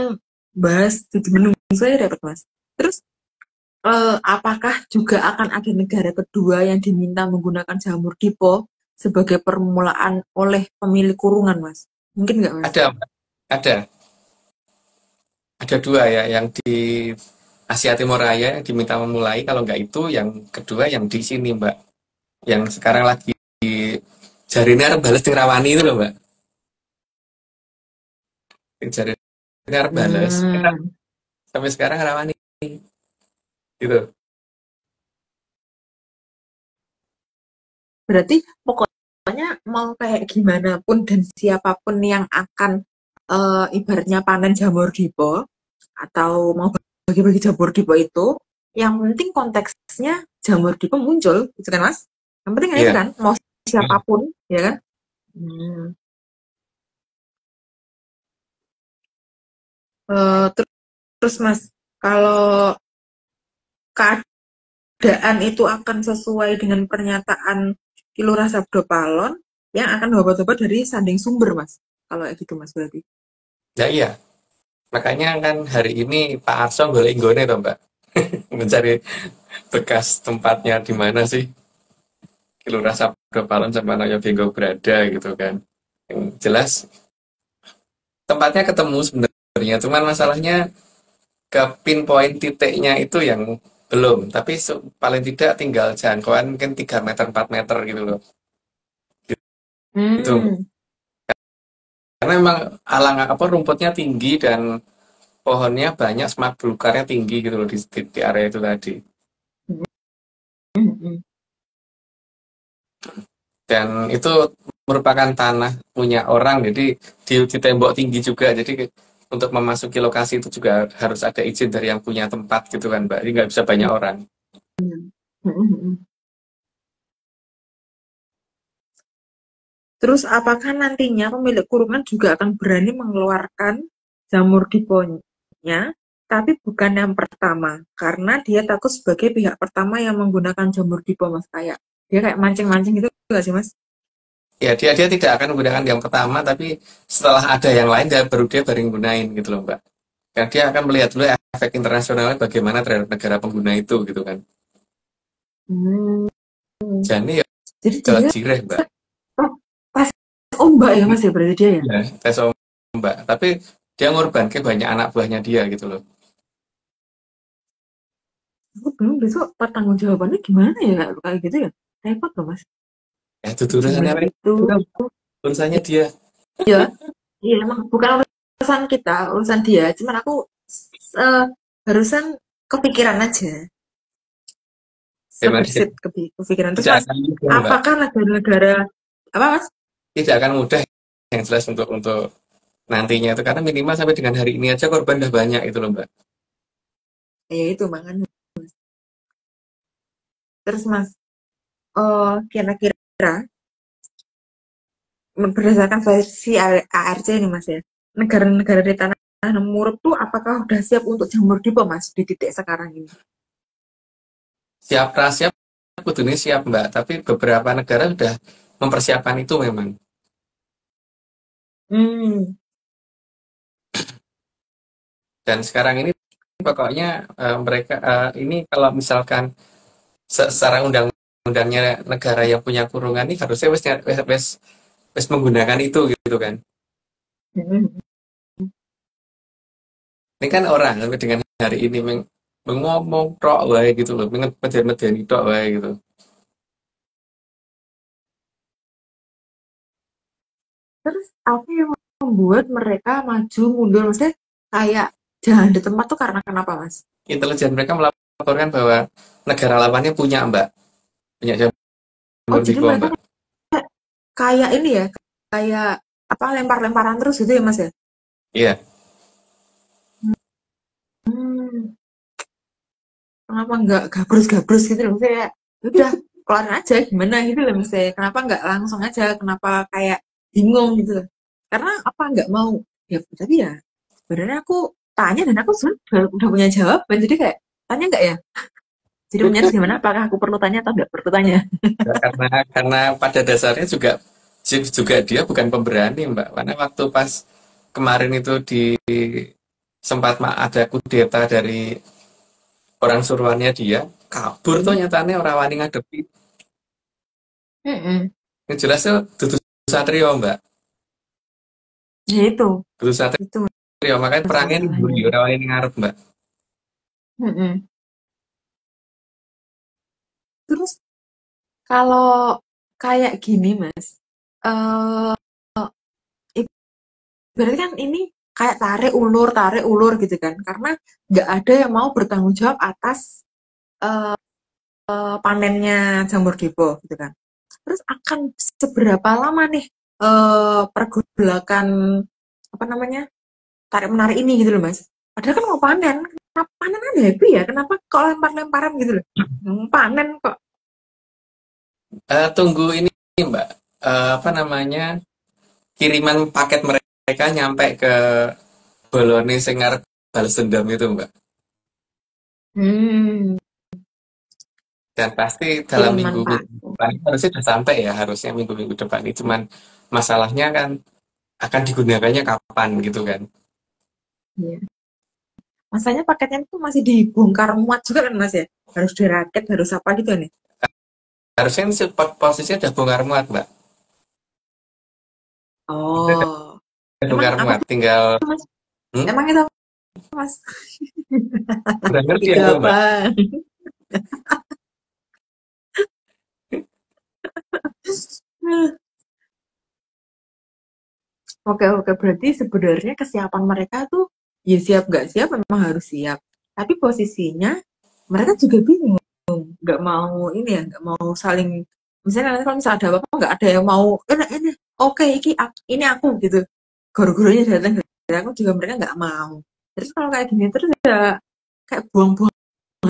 bahas jadi menungso ya repot Mas. Terus apakah juga akan ada negara kedua yang diminta menggunakan jamur dipo sebagai permulaan oleh pemilik kurungan, Mas? Mungkin nggak, Mas?
Ada, Mbak. Ada. Ada dua ya, yang di Asia Timur Raya yang diminta memulai, kalau nggak itu, yang kedua yang di sini, Mbak. Yang sekarang lagi jarine arep bales ning Rawani itu loh, Mbak. Yang jarine arep bales, kita
Hmm,
sampai sekarang Rawani gitu.
berarti pokoknya mau kayak gimana pun dan siapapun yang akan ibaratnya panen jamur dipo atau mau bagi-bagi jamur dipo itu, yang penting konteksnya jamur dipo muncul, gitu kan, Mas? Yang penting kan itu
Iya.
kan, mau siapapun, ya kan? Hmm. Terus Mas, kalau keadaan itu akan sesuai dengan pernyataan Ki Lurah Sabdo Palon yang akan obat-obat dari sanding sumber Mas. Kalau kayak gitu Mas berarti.
Ya iya, makanya kan hari ini Pak Arso golek nggone toh, Mbak. Mencari bekas tempatnya di mana sih Kilurah Sabdo Palon sama Noyo Benggo berada gitu kan. Yang jelas tempatnya ketemu sebenarnya, cuman masalahnya ke pinpoint titiknya itu yang belum, tapi paling tidak tinggal jangkauan mungkin 3 meter 4 meter gitu loh. Gitu.
Hmm.
Karena memang alang apa rumputnya tinggi dan pohonnya banyak, semak belukarnya tinggi gitu loh di area itu tadi.
Hmm.
Dan itu merupakan tanah punya orang, jadi di tembok tinggi juga. Jadi untuk memasuki lokasi itu juga harus ada izin dari yang punya tempat gitu kan, Mbak. Jadi nggak bisa banyak orang.
Terus apakah nantinya pemilik kurungan juga akan berani mengeluarkan jamur diponya, tapi bukan yang pertama, karena dia takut sebagai pihak pertama yang menggunakan jamur dipo Mas, kayak dia kayak mancing-mancing gitu nggak sih Mas?
Ya dia tidak akan menggunakan yang pertama, tapi setelah ada yang lain dia baru gunain gitu loh, Mbak. Dan dia akan melihat dulu efek internasionalnya bagaimana terhadap negara pengguna itu gitu kan.
Hmm.
Jadi ya
Jadi dia
jireh, Mbak.
tes ombak ya Mas ya berarti dia ya?
Ya, tes Mbak. Tapi dia ngorban ke banyak anak buahnya dia gitu loh.
Aku bingung besok pertanggung jawabannya gimana ya kayak gitu ya? Repot loh Mas.
Ya itu
Manajemen
urusannya
itu
urusannya dia.
ya, iya emang bukan urusan kita, urusan dia. Cuman aku eh, barusan kepikiran aja,
Memang
sebersit kepikiran. Terus
tidak
Mas,
akan mudah, Mbak.
apakah negara-negara apa Mas?
Tidak akan mudah yang jelas untuk nantinya itu, karena minimal sampai dengan hari ini aja korban udah banyak itu loh Mbak.
Ya itu makanya. Terus Mas, kira-kira berdasarkan versi ARC ini Mas ya, negara-negara di tanah Murub tuh apakah udah siap untuk jamur dipo Mas di titik sekarang ini?
Siap siap kudunya siap Mbak, tapi beberapa negara sudah mempersiapkan itu memang.
Hmm,
Dan sekarang ini pokoknya mereka ini kalau misalkan secara undang-undangnya negara yang punya kurungan ini harusnya wes menggunakan itu gitu kan.
hmm.
Ini kan orang sampai dengan hari ini mengomong tok wae gitu loh, medeni tok wae gitu.
Terus apa yang membuat mereka maju mundur? Maksudnya kayak jalan di tempat tuh karena kenapa Mas?
Intelijen mereka melaporkan bahwa negara lawannya punya Mbak, punya
Oh
jamur
jadi
dipo
mereka
Mbak.
kayak ini ya, kayak apa lempar-lemparan terus gitu ya Mas ya?
Iya,
Hmm, kenapa nggak gabrus-gabrus gitu loh? Kayak udah keluarin aja gimana gitu loh Mas ya. Kenapa nggak langsung aja? Kenapa kayak bingung gitu loh? Karena apa nggak mau? Ya tapi ya sebenarnya aku tanya dan aku sebenarnya udah punya jawaban. Jadi kayak tanya nggak ya? Jadi menyadari gimana? Apakah aku perlu tanya atau nggak perlu tanya?
karena pada dasarnya juga dia bukan pemberani Mbak. Karena waktu pas kemarin itu sempat ada kudeta dari orang suruhannya dia, kabur tuh nyatanya orang wani ngadepi.
Mm-mm.
Yang jelas tuh dudu satrio Mbak,
Ya
dudu
itu
satrio makanya perangnya nih
masalahnya.
orang wani ngarep Mbak.
Mm-mm. Terus kalau kayak gini Mas, eh berarti kan ini kayak tarik ulur gitu kan, karena nggak ada yang mau bertanggung jawab atas panennya jamur dipo gitu kan. Terus akan seberapa lama nih pergolakan apa namanya tarik menarik ini gitu loh Mas? Padahal kan mau panen, kenapa panen kan happy ya? Kenapa kok lempar-lemparan gitu loh? Panen kok.
Tunggu ini Mbak, apa namanya, kiriman paket mereka nyampe ke Bolone sing ngarep balas dendam itu Mbak.
Hmm,
Dan pasti dalam
kiriman
minggu-minggu
paku.
depan ini harusnya sudah sampai ya, harusnya minggu-minggu depan ini. Cuman masalahnya kan akan digunakannya kapan gitu kan.
Iya. Masanya paketnya itu masih dibongkar muat juga kan Mas ya? Harus dirakit, harus apa gitu nih?
Harusnya ini posisinya udah bongkar muat Mbak. Itu udah
Oh, emang
bongkar
apa
muat,
tuh
tinggal
Mas?
hmm?
Emang itu apa, Mas?
Kurang ngerti
Itu
aku
apa?
Mbak.
Oke, oke. Berarti sebenarnya kesiapan mereka tuh ya siap nggak siap memang harus siap. Tapi posisinya mereka juga bingung, nggak mau ini ya, nggak mau saling. Misalnya nanti kalau misalnya ada apa-apa nggak ada yang mau ini oke ini aku gitu. Guru-gurunya datang dari aku juga mereka nggak mau. Terus kalau kayak gini terus ya kayak buang-buang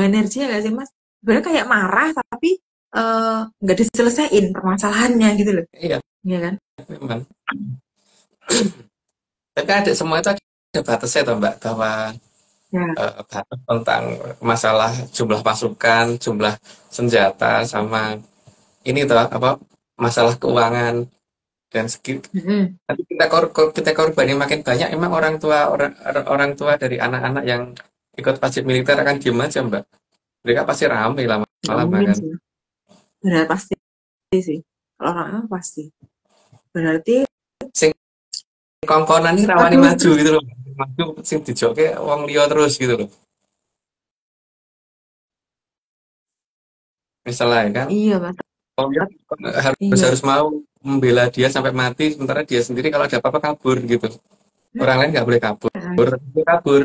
energi ya nggak sih Mas? Sebenarnya kayak marah tapi nggak diselesaiin permasalahannya gitu loh,
Iya,
ya kan?
memang. Tapi ada semua itu ada batasnya toh Mbak, bahwa
Ya.
batas tentang masalah jumlah pasukan, jumlah senjata, sama ini toh apa, masalah keuangan dan segi.
Mm-mm.
Tapi kita korbannya makin banyak, emang orang tua dari anak-anak yang ikut wajib militer akan diem aja Mbak. Mereka pasti ramai
Nggak
lama-lama
mungkin
kan.
sih. Benar pasti sih. Kalau orang pasti. Berarti,
Sing kongkonan ini rawani
aduh,
maju
terus
gitu loh. Maju sing dijoke wong liya terus gitu loh. Misalnya kan,
iya mas.
wong liya harus
Iya.
harus mau membela dia sampai mati, sementara dia sendiri kalau ada apa-apa kabur gitu. Orang lain nggak boleh kabur. Dia kabur.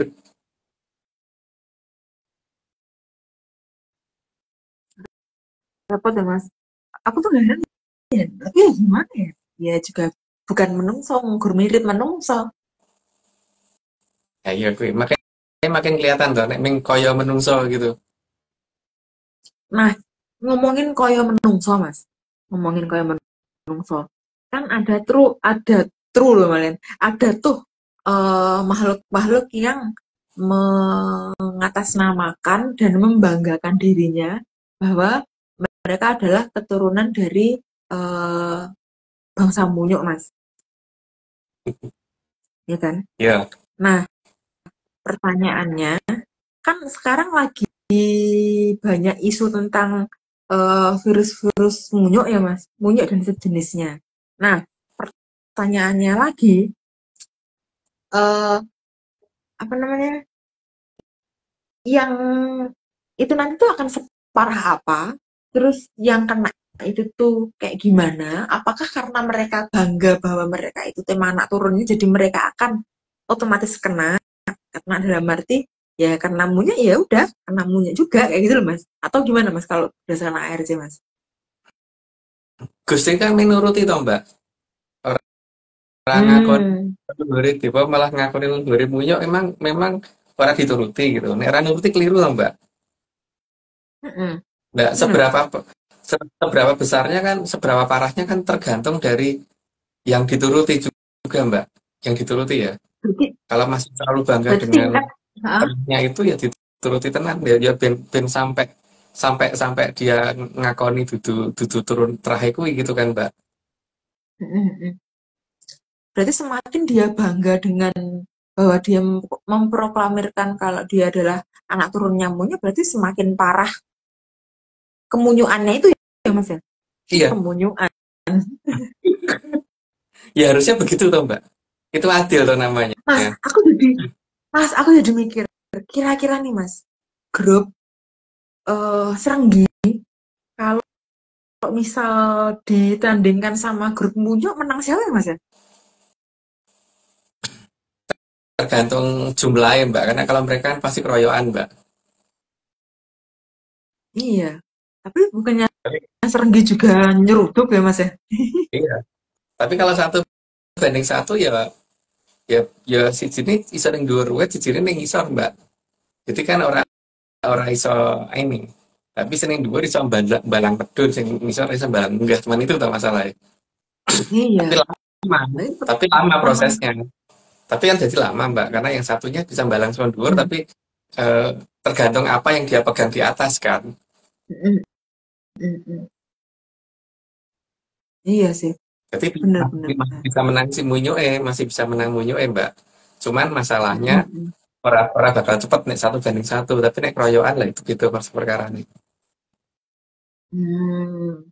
Repot ya mas. Aku tuh heran ya. Tapi ya gimana ya? Ya juga bukan menungso, ngukur mirip menungso.
Ya iya kuwi. Makanya makin kelihatan tuh nek ming kaya menungso gitu.
Nah, ngomongin koyo menungso, Mas. Ngomongin koyo menungso. Kan ada true loh, Malen. Ada tuh makhluk-makhluk yang mengatasnamakan dan membanggakan dirinya bahwa mereka adalah keturunan dari eh, bangsa Munyuk, Mas. Ya kan?
Ya,
Nah, pertanyaannya, kan sekarang lagi banyak isu tentang virus-virus munyuk ya Mas, munyuk dan sejenisnya. Nah, pertanyaannya lagi, eh, apa namanya, yang itu nanti tuh akan separah apa? Terus yang kena itu tuh kayak gimana? Apakah karena mereka bangga bahwa mereka itu tema anak turunnya, jadi mereka akan otomatis kena? Karena dalam arti ya karena munyuk ya udah kena munyuk juga kayak gitu loh Mas. Atau gimana Mas kalau berdasarkan ARC Mas?
Gusti kan minuruti to, Mbak. Ora ngakoni
Hmm.
leluhure dewa malah ngakoni leluhure muyok emang memang ora dituruti gitu. Nek ora nuruti keliru to, Mbak.
Mm-mm.
Nah,
Bener.
seberapa besarnya kan, seberapa parahnya kan tergantung dari yang dituruti juga, Mbak. Yang dituruti ya.
Berarti,
Kalau masih terlalu bangga
berarti
dengan
tingkat, ah,
temannya itu ya dituruti tenan ya, ya ben sampai sampai sampai dia ngakoni dudu dudu turun terakhir kuwi gitu kan, Mbak.
berarti semakin dia bangga dengan bahwa dia memproklamirkan kalau dia adalah anak turunnya Munyuk, berarti semakin parah kemunyuannya itu ya Mas ya?
Iya,
Kemunyuan.
ya harusnya begitu toh, Mbak. Itu adil toh namanya.
Mas, aku jadi mikir, kira-kira nih Mas, grup Serenggi kalau misal ditandingkan sama grup Munyuk menang siapa ya Mas ya?
Tergantung jumlahnya, Mbak. Karena kalau mereka kan pasti keroyokan, Mbak.
Iya. Tapi bukannya
Tapi-
Serenggi juga nyeruduk ya Mas ya?
Iya. Tapi kalau satu banding satu ya ya ya si sini iso ning dhuwur wit, si sini ning isor, Mbak. Jadi kan orang orang iso ini. Tapi sing ning dhuwur iso balang pedhun, sing isor iso balang munggah. Cuman itu tuh masalahnya. Tapi
Iya.
lama,
Tapi
tapi lama
memang
prosesnya. Tapi kan jadi lama, Mbak, karena yang satunya bisa balang sama dhuwur,
mm,
tapi eh, tergantung apa yang dia pegang di atas kan.
mm, mm, mm. Iya sih,
Jadi
benar benar
masih masih
benar.
bisa menang si Munyoe, masih bisa menang Munyoe, Mbak. Cuman masalahnya
Mm, mm.
orang bakal cepet nih satu banding satu, tapi nek keroyokan lah itu gitu perkara nih.
Hmm,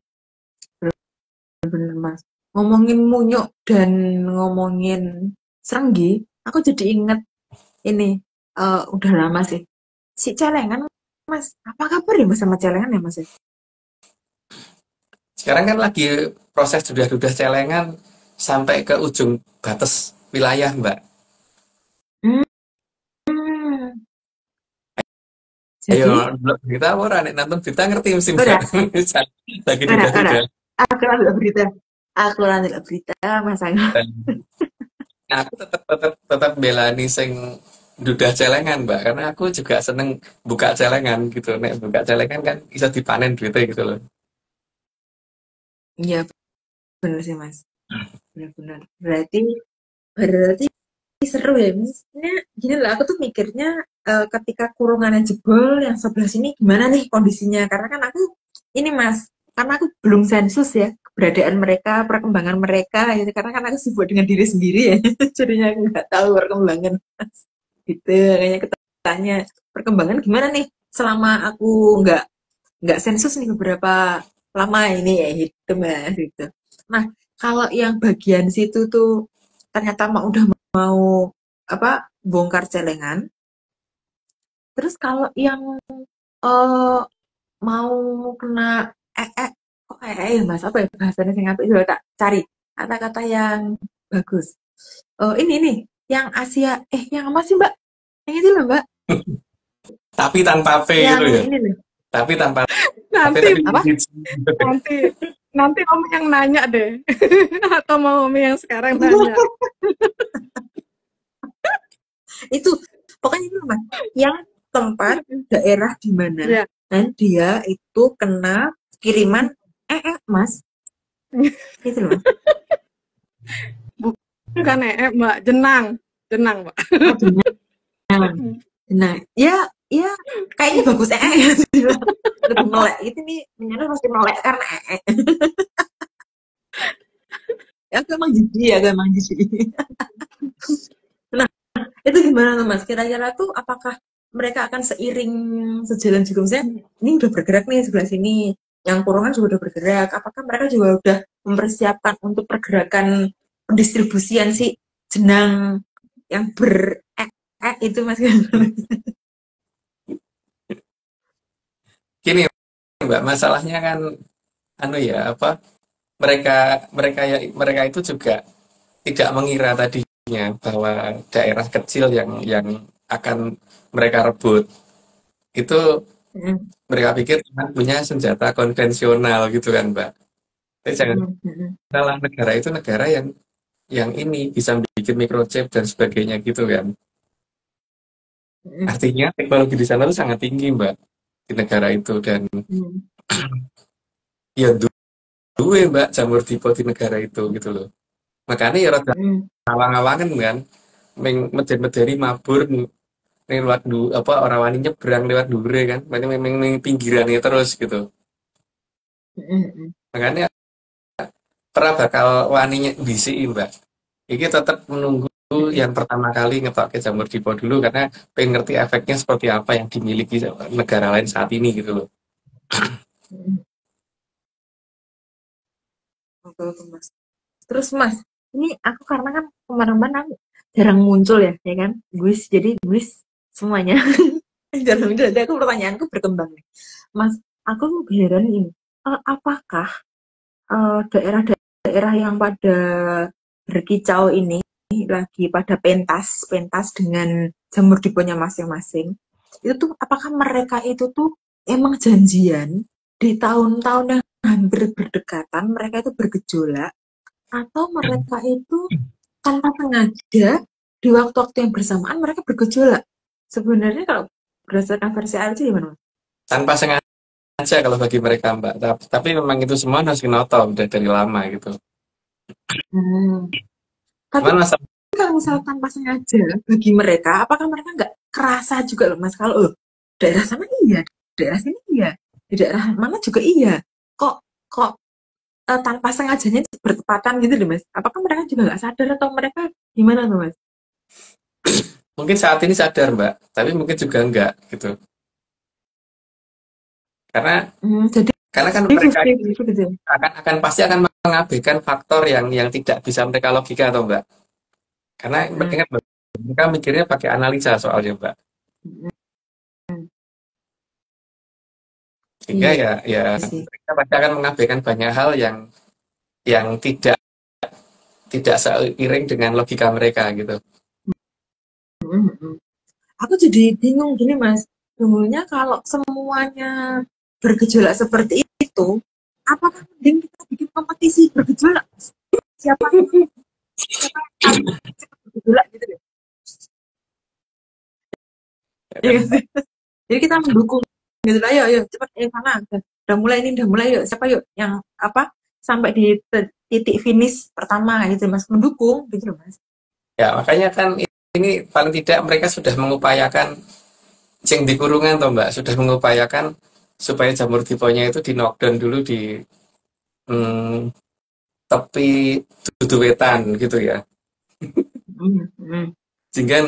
benar Mas. Ngomongin munyuk dan ngomongin serenggi, aku jadi inget ini udah lama sih. Si celengan Mas, apa kabar ya Mas sama celengan ya Mas ya?
Sekarang kan lagi proses dudah-dudah celengan sampai ke ujung batas wilayah, Mbak.
Hmm,
Ayo,
jadi,
delok berita apa ora? Nek nonton berita ngerti mesti, Mbak.
udah,
Lagi
udah.
dudah-dudah.
Aku lanjut berita. Aku lanjut berita Mas Angga.
Nah, aku tetap belani sing dudah celengan, Mbak, karena aku juga seneng buka celengan gitu. Nek buka celengan kan bisa dipanen duitnya gitu loh.
Iya, benar sih Mas. Benar-benar. Berarti seru ya. Maksudnya gini lah, aku tuh mikirnya ketika kurungannya jebol, yang sebelah sini gimana nih kondisinya? Karena kan aku ini Mas, karena aku belum sensus ya keberadaan mereka, perkembangan mereka, gitu. Karena kan aku sibuk dengan diri sendiri ya, jadinya aku nggak tahu perkembangan Mas. Gitu, kayaknya ketanya perkembangan gimana nih selama aku nggak nggak sensus nih beberapa lama ini ya gitu Mas gitu. Nah, kalau yang bagian situ tuh ternyata udah mau apa bongkar celengan. Terus kalau yang eh mau kena kok ya Mas apa ya bahasanya sing apik coba tak cari kata-kata yang bagus. Ini nih yang Asia yang apa sih Mbak? Yang itu loh Mbak.
Tapi tanpa P
Yang
gitu ya.
ini loh.
Tapi tanpa P
Nanti,
tapi
Apa?
nanti, nanti Om yang nanya deh. Atau mau Om yang sekarang nanya?
Itu pokoknya itu Mas, yang tempat daerah di mana
Ya,
dia itu kena kiriman Mas. Itu loh Mas.
bukan Mbak, jenang. Jenang, Mbak.
Oh, nah, ya kayaknya bagus ya. Lebih melek. Itu nih menyana pasti melek karena ya aku emang jijik ya, aku emang jijik. Nah, itu gimana tuh Mas? Kira-kira tuh apakah mereka akan seiring sejalan juga misalnya ini udah bergerak nih sebelah sini, yang kurungan juga udah bergerak. Apakah mereka juga udah mempersiapkan untuk pergerakan pendistribusian si jenang yang itu Mas?
Gini Mbak, masalahnya kan anu ya apa mereka mereka ya mereka itu juga tidak mengira tadinya bahwa daerah kecil yang akan mereka rebut itu
Mm,
mereka pikir cuma punya senjata konvensional gitu kan Mbak. Tapi jangan
mm, mm,
salah, negara itu negara yang ini bisa bikin microchip dan sebagainya gitu kan.
mm,
Artinya teknologi di sana tuh sangat tinggi Mbak di negara itu dan
mm,
ya duwe Mbak jamur tipe di negara itu gitu loh. Makanya ya rada
mm,
awang-awangan kan, meden-medeni mabur ning lewat apa orang wani nyebrang lewat dure kan, memang pinggirannya terus gitu.
mm, mm.
Makanya ora bakal wani ndhisiki Mbak. Iki tetap menunggu yang pertama kali ngetokke jamur tipe dulu karena pengen ngerti efeknya seperti apa yang dimiliki negara lain saat ini gitu loh.
Mm. Oke, oke, Mas. Terus Mas, ini aku karena kan kemana-mana aku jarang muncul ya kan, guys. Jadi guys semuanya jarang muncul. Jadi aku pertanyaanku berkembang nih, Mas. Aku heran ini, apakah daerah-daerah yang pada berkicau ini lagi pada pentas dengan jamur diponya masing-masing, itu tuh apakah mereka itu tuh emang janjian di tahun-tahun yang hampir berdekatan mereka itu bergejolak, atau mereka itu tanpa sengaja di waktu-waktu yang bersamaan mereka bergejolak? Sebenarnya kalau berdasarkan versi ALC gimana Mas?
Tanpa sengaja kalau bagi mereka Mbak. Tapi memang itu semua harus dinoto udah dari lama gitu.
Hmm. Tapi
Cuman masalah
kalau misalnya tanpa sengaja bagi mereka, apakah mereka nggak kerasa juga loh Mas kalau daerah sana iya, daerah sini iya, di daerah mana juga iya. Kok kok tanpa sengajanya itu bertepatan gitu loh Mas. Apakah mereka juga nggak sadar atau mereka gimana tuh Mas?
mungkin saat ini sadar Mbak, tapi mungkin juga enggak gitu. Karena
Jadi
karena kan mereka
50-50 gitu ya.
akan pasti akan mengabaikan faktor yang tidak bisa mereka logika atau Mbak. Karena
Hmm,
ingat Mbak, mereka mikirnya pakai analisa soalnya Mbak.
hmm,
Sehingga
iya
ya
sih.
mereka pasti akan mengabaikan banyak hal yang tidak seiring dengan logika mereka gitu.
Hmm, hmm. Aku jadi bingung gini Mas. Dulunya kalau semuanya bergejolak seperti itu, apakah mending kita bikin kompetisi bergejolak? Mas? Siapa siapa yang paling cepat bergejolak gitu deh.
Ya
Iya
kan?
nggak sih? Jadi kita mendukung gitu lah, ayo, ayo cepat, sana, udah mulai ini, udah mulai, yuk, siapa yuk yang apa sampai di titik finish pertama gitu Mas, mendukung gitu loh Mas.
Ya, makanya kan ini paling tidak mereka sudah mengupayakan sing di kurungan toh Mbak, sudah mengupayakan supaya jamur tiponya itu di knockdown dulu di hmm, tepi dudu wetan gitu ya.
Hmm, hmm,
Sehingga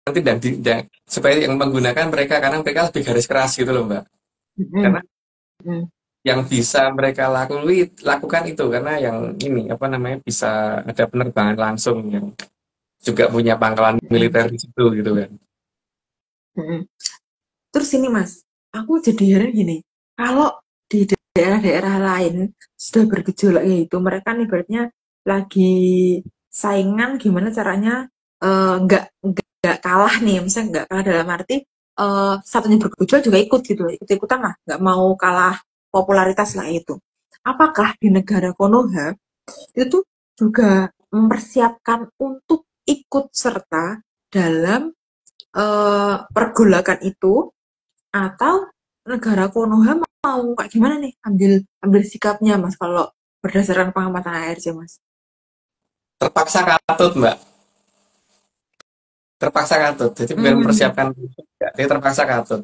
nanti supaya yang menggunakan mereka karena mereka lebih garis keras gitu loh Mbak.
hmm,
Karena
hmm,
yang bisa mereka lakukan itu karena yang ini apa namanya bisa ada penerbangan langsung yang juga punya pangkalan
hmm,
militer di situ gitu kan.
hmm. Terus ini Mas, aku jadi heran gini, kalau di daerah-daerah lain sudah bergejolak yaitu mereka nih ibaratnya lagi saingan gimana caranya nggak kalah nih, misalnya nggak kalah dalam arti satunya bergejolak juga ikut gitu, ikut-ikutan lah, nggak mau kalah popularitas lah itu. Apakah di negara Konoha itu juga mempersiapkan untuk ikut serta dalam pergolakan itu, atau negara Konoha mau kayak gimana nih ambil sikapnya Mas kalau berdasarkan pengamatan ARC Mas?
Terpaksa katut, Mbak. Terpaksa katut. Jadi bukan
Hmm,
mempersiapkan, enggak. Dia terpaksa katut.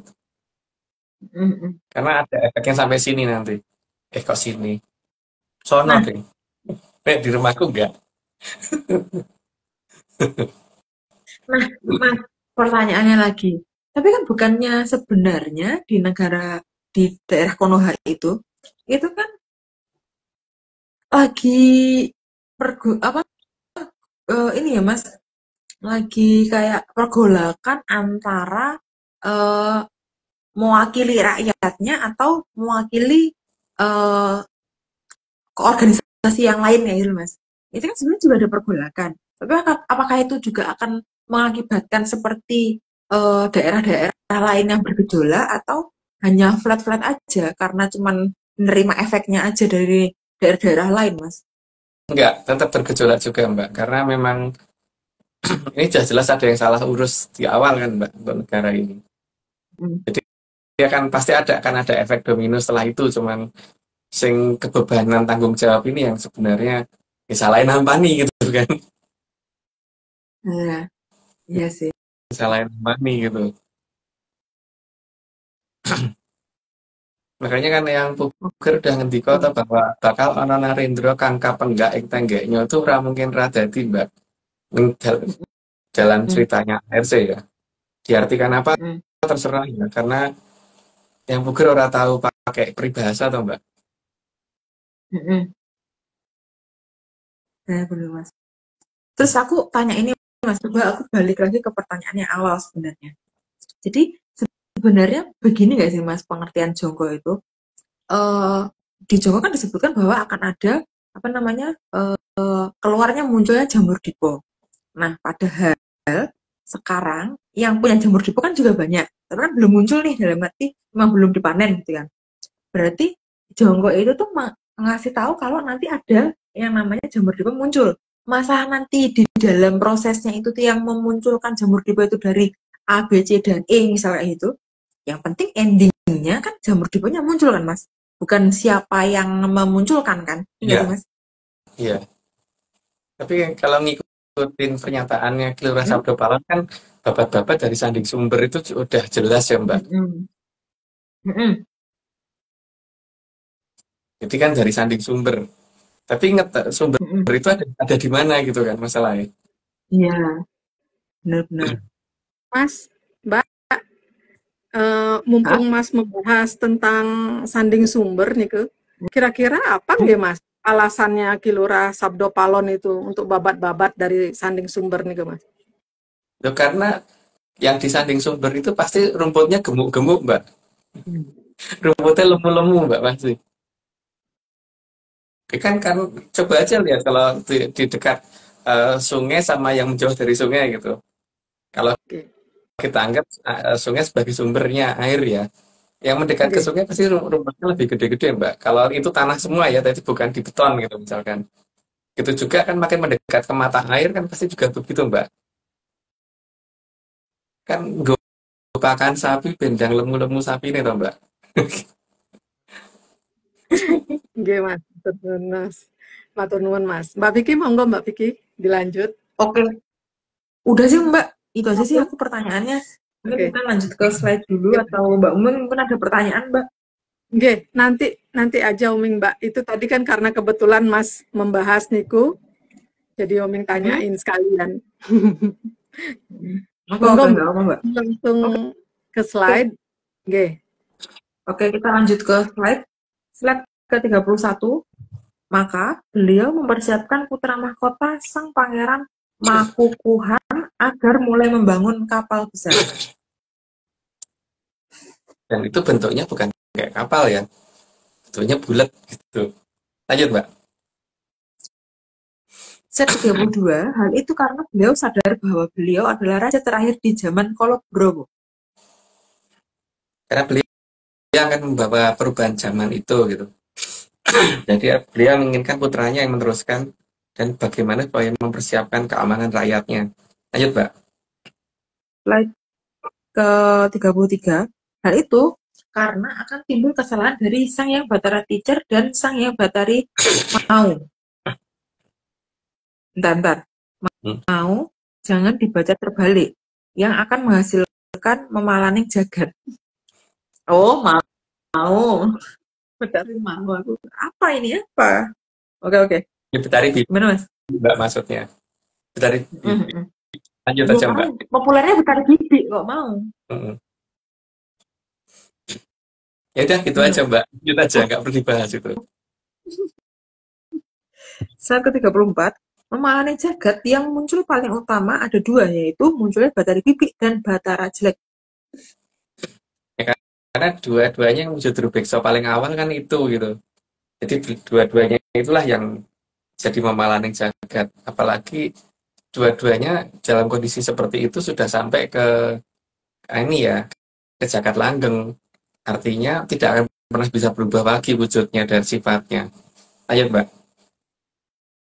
hmm, hmm.
Karena ada efeknya sampai sini nanti. Kok sini? Sono
Nah,
deh. Di rumahku enggak.
nah, Mas, pertanyaannya lagi. Tapi kan bukannya sebenarnya di daerah Konoha itu kan lagi apa ini ya Mas, lagi kayak pergolakan antara eh, mewakili rakyatnya atau mewakili eh, ke organisasi yang lain ya gitu Mas. Itu kan sebenarnya juga ada pergolakan. Tapi apakah itu juga akan mengakibatkan seperti daerah-daerah lain yang bergejolak atau hanya flat-flat aja karena cuman menerima efeknya aja dari daerah-daerah lain, Mas?
Enggak, tetap bergejolak juga, Mbak. Karena memang ini jelas-jelas ada yang salah urus di awal kan, Mbak, untuk negara ini.
Hmm.
Jadi ya kan pasti ada efek domino setelah itu, cuman sing kebebanan tanggung jawab ini yang sebenarnya disalahin Ampani gitu kan.
Nah, iya sih.
Disalahin Ampani gitu. Makanya kan yang Puger udah ngendiko
Oke.
tuh bahwa bakal ana narendra kang kapenggak ing tenggeknya itu ora mungkin ra dadi, Mbak. Ning jalan
Mm,
ceritanya RC ya. Diartikan apa
mm,
terserah ya, karena yang Puger ora tahu pakai peribahasa toh, Mbak.
mm, mm. Nah, bener Mas. Terus aku tanya ini Mas, coba aku balik lagi ke pertanyaannya awal sebenarnya. Jadi sebenarnya begini nggak sih Mas pengertian jonggo itu? eh, di Jawa kan disebutkan bahwa akan ada apa namanya keluarnya munculnya jamur dipo. Nah, padahal sekarang yang punya jamur dipo kan juga banyak, tapi kan belum muncul nih dalam arti memang belum dipanen gitu kan. Berarti Jonggo itu tuh ngasih tahu kalau nanti ada yang namanya jamur dipo muncul. Masalah nanti di dalam prosesnya itu tuh yang memunculkan jamur dipo itu dari A, B, C, dan E misalnya itu, yang penting endingnya kan jamur diponya muncul kan Mas, bukan siapa yang memunculkan kan, enggak sih
Iya,
Mas?
iya. Tapi kalau ngikutin pernyataannya Kilura
Mm-mm.
Sabdo Palon kan babat-babat dari sanding sumber itu udah jelas ya, Mbak.
Mm-mm. Mm-mm.
Jadi kan dari sanding sumber. Tapi ingat sumber
Mm-mm.
itu ada di mana gitu kan masalahnya.
Iya, benar-benar.
Mas, Mbak,
Hah?
mumpung Mas membahas tentang sanding sumber nih ke, kira-kira apa nggak Mas alasannya Kilura Sabdo Palon itu untuk babat-babat dari sanding sumber nih ke Mas?
Loh, karena yang di sanding sumber itu pasti rumputnya gemuk-gemuk, Mbak. Rumputnya lemu-lemu, Mbak, pasti. Kan coba aja lihat kalau di dekat sungai sama yang menjauh dari sungai gitu. Kalau
Oke,
kita anggap sungai sebagai sumbernya air ya, yang mendekat ke
oke,
sungai pasti rumputnya lebih gede-gede, Mbak. Kalau itu tanah semua ya, tapi bukan di beton gitu misalkan. Itu juga kan makin mendekat ke mata air kan pasti juga begitu, Mbak. Kan pakan sapi bendang lemu-lemu sapi ini toh, Mbak.
oke Mas, matur nuwun Mas, matur nuwun Mas. Mbak Vicky monggo Mbak Vicky dilanjut.
Oke, udah sih Mbak, itu aja sih
Oke,
aku pertanyaannya. Mungkin
oke.
kita lanjut ke slide dulu atau Mbak Umun mungkin ada pertanyaan Mbak.
Oke, nanti nanti aja Oming Mbak. Itu tadi kan karena kebetulan Mas membahas niku, jadi Oming
Mm-mm.
tanyain sekalian.
Mm-mm. Oke,
Monggo
oke,
Mbak,
nggak apa Mbak.
langsung
Oke,
ke slide. Oke,
oke, kita lanjut ke slide ke-31. Maka beliau mempersiapkan putra mahkota sang pangeran Makukuhan agar mulai membangun kapal besar.
Dan itu bentuknya bukan kayak kapal ya, bentuknya bulat gitu. Lanjut, Mbak.
Set 32, hal itu karena beliau sadar bahwa beliau adalah raja terakhir di zaman Kolobrowo.
Karena beliau akan membawa perubahan zaman itu gitu. Jadi beliau menginginkan putranya yang meneruskan dan bagaimana supaya mempersiapkan keamanan rakyatnya. Lanjut, Mbak.
Slide ke-33. Hal itu karena akan timbul kesalahan dari Sang Hyang Bathara Teacher dan Sang Hyang Bathari Mau. Bentar. Mau jangan dibaca terbalik, yang akan menghasilkan memalaning jagat. Oh, mau. Bathari Mau aku. Apa ini? Apa? Oke.
Ya, Betari Bibi,
Gimana, Mas?
Mbak, maksudnya. Betari Bibi.
Mm-mm.
Lanjut
Loh,
aja,
karena
Mbak.
populernya Bathari Bibi kok mau.
Mm-mm. Ya udah, gitu
Gimana,
aja,
Mas?
Mbak. Lanjut aja,
Oh,
nggak perlu dibahas itu.
slide ke-34, memalaning jagat yang muncul paling utama ada dua, yaitu munculnya Bathari Bibi dan Bathara Jelek.
Ya, karena dua-duanya yang wujud Rubikso paling awal kan itu gitu. Jadi dua-duanya itulah yang jadi memalaning jagat. Apalagi dua-duanya dalam kondisi seperti itu sudah sampai ke ini ya, ke jagat langgeng. Artinya tidak akan pernah bisa berubah lagi wujudnya dan sifatnya. Ayo, Mbak.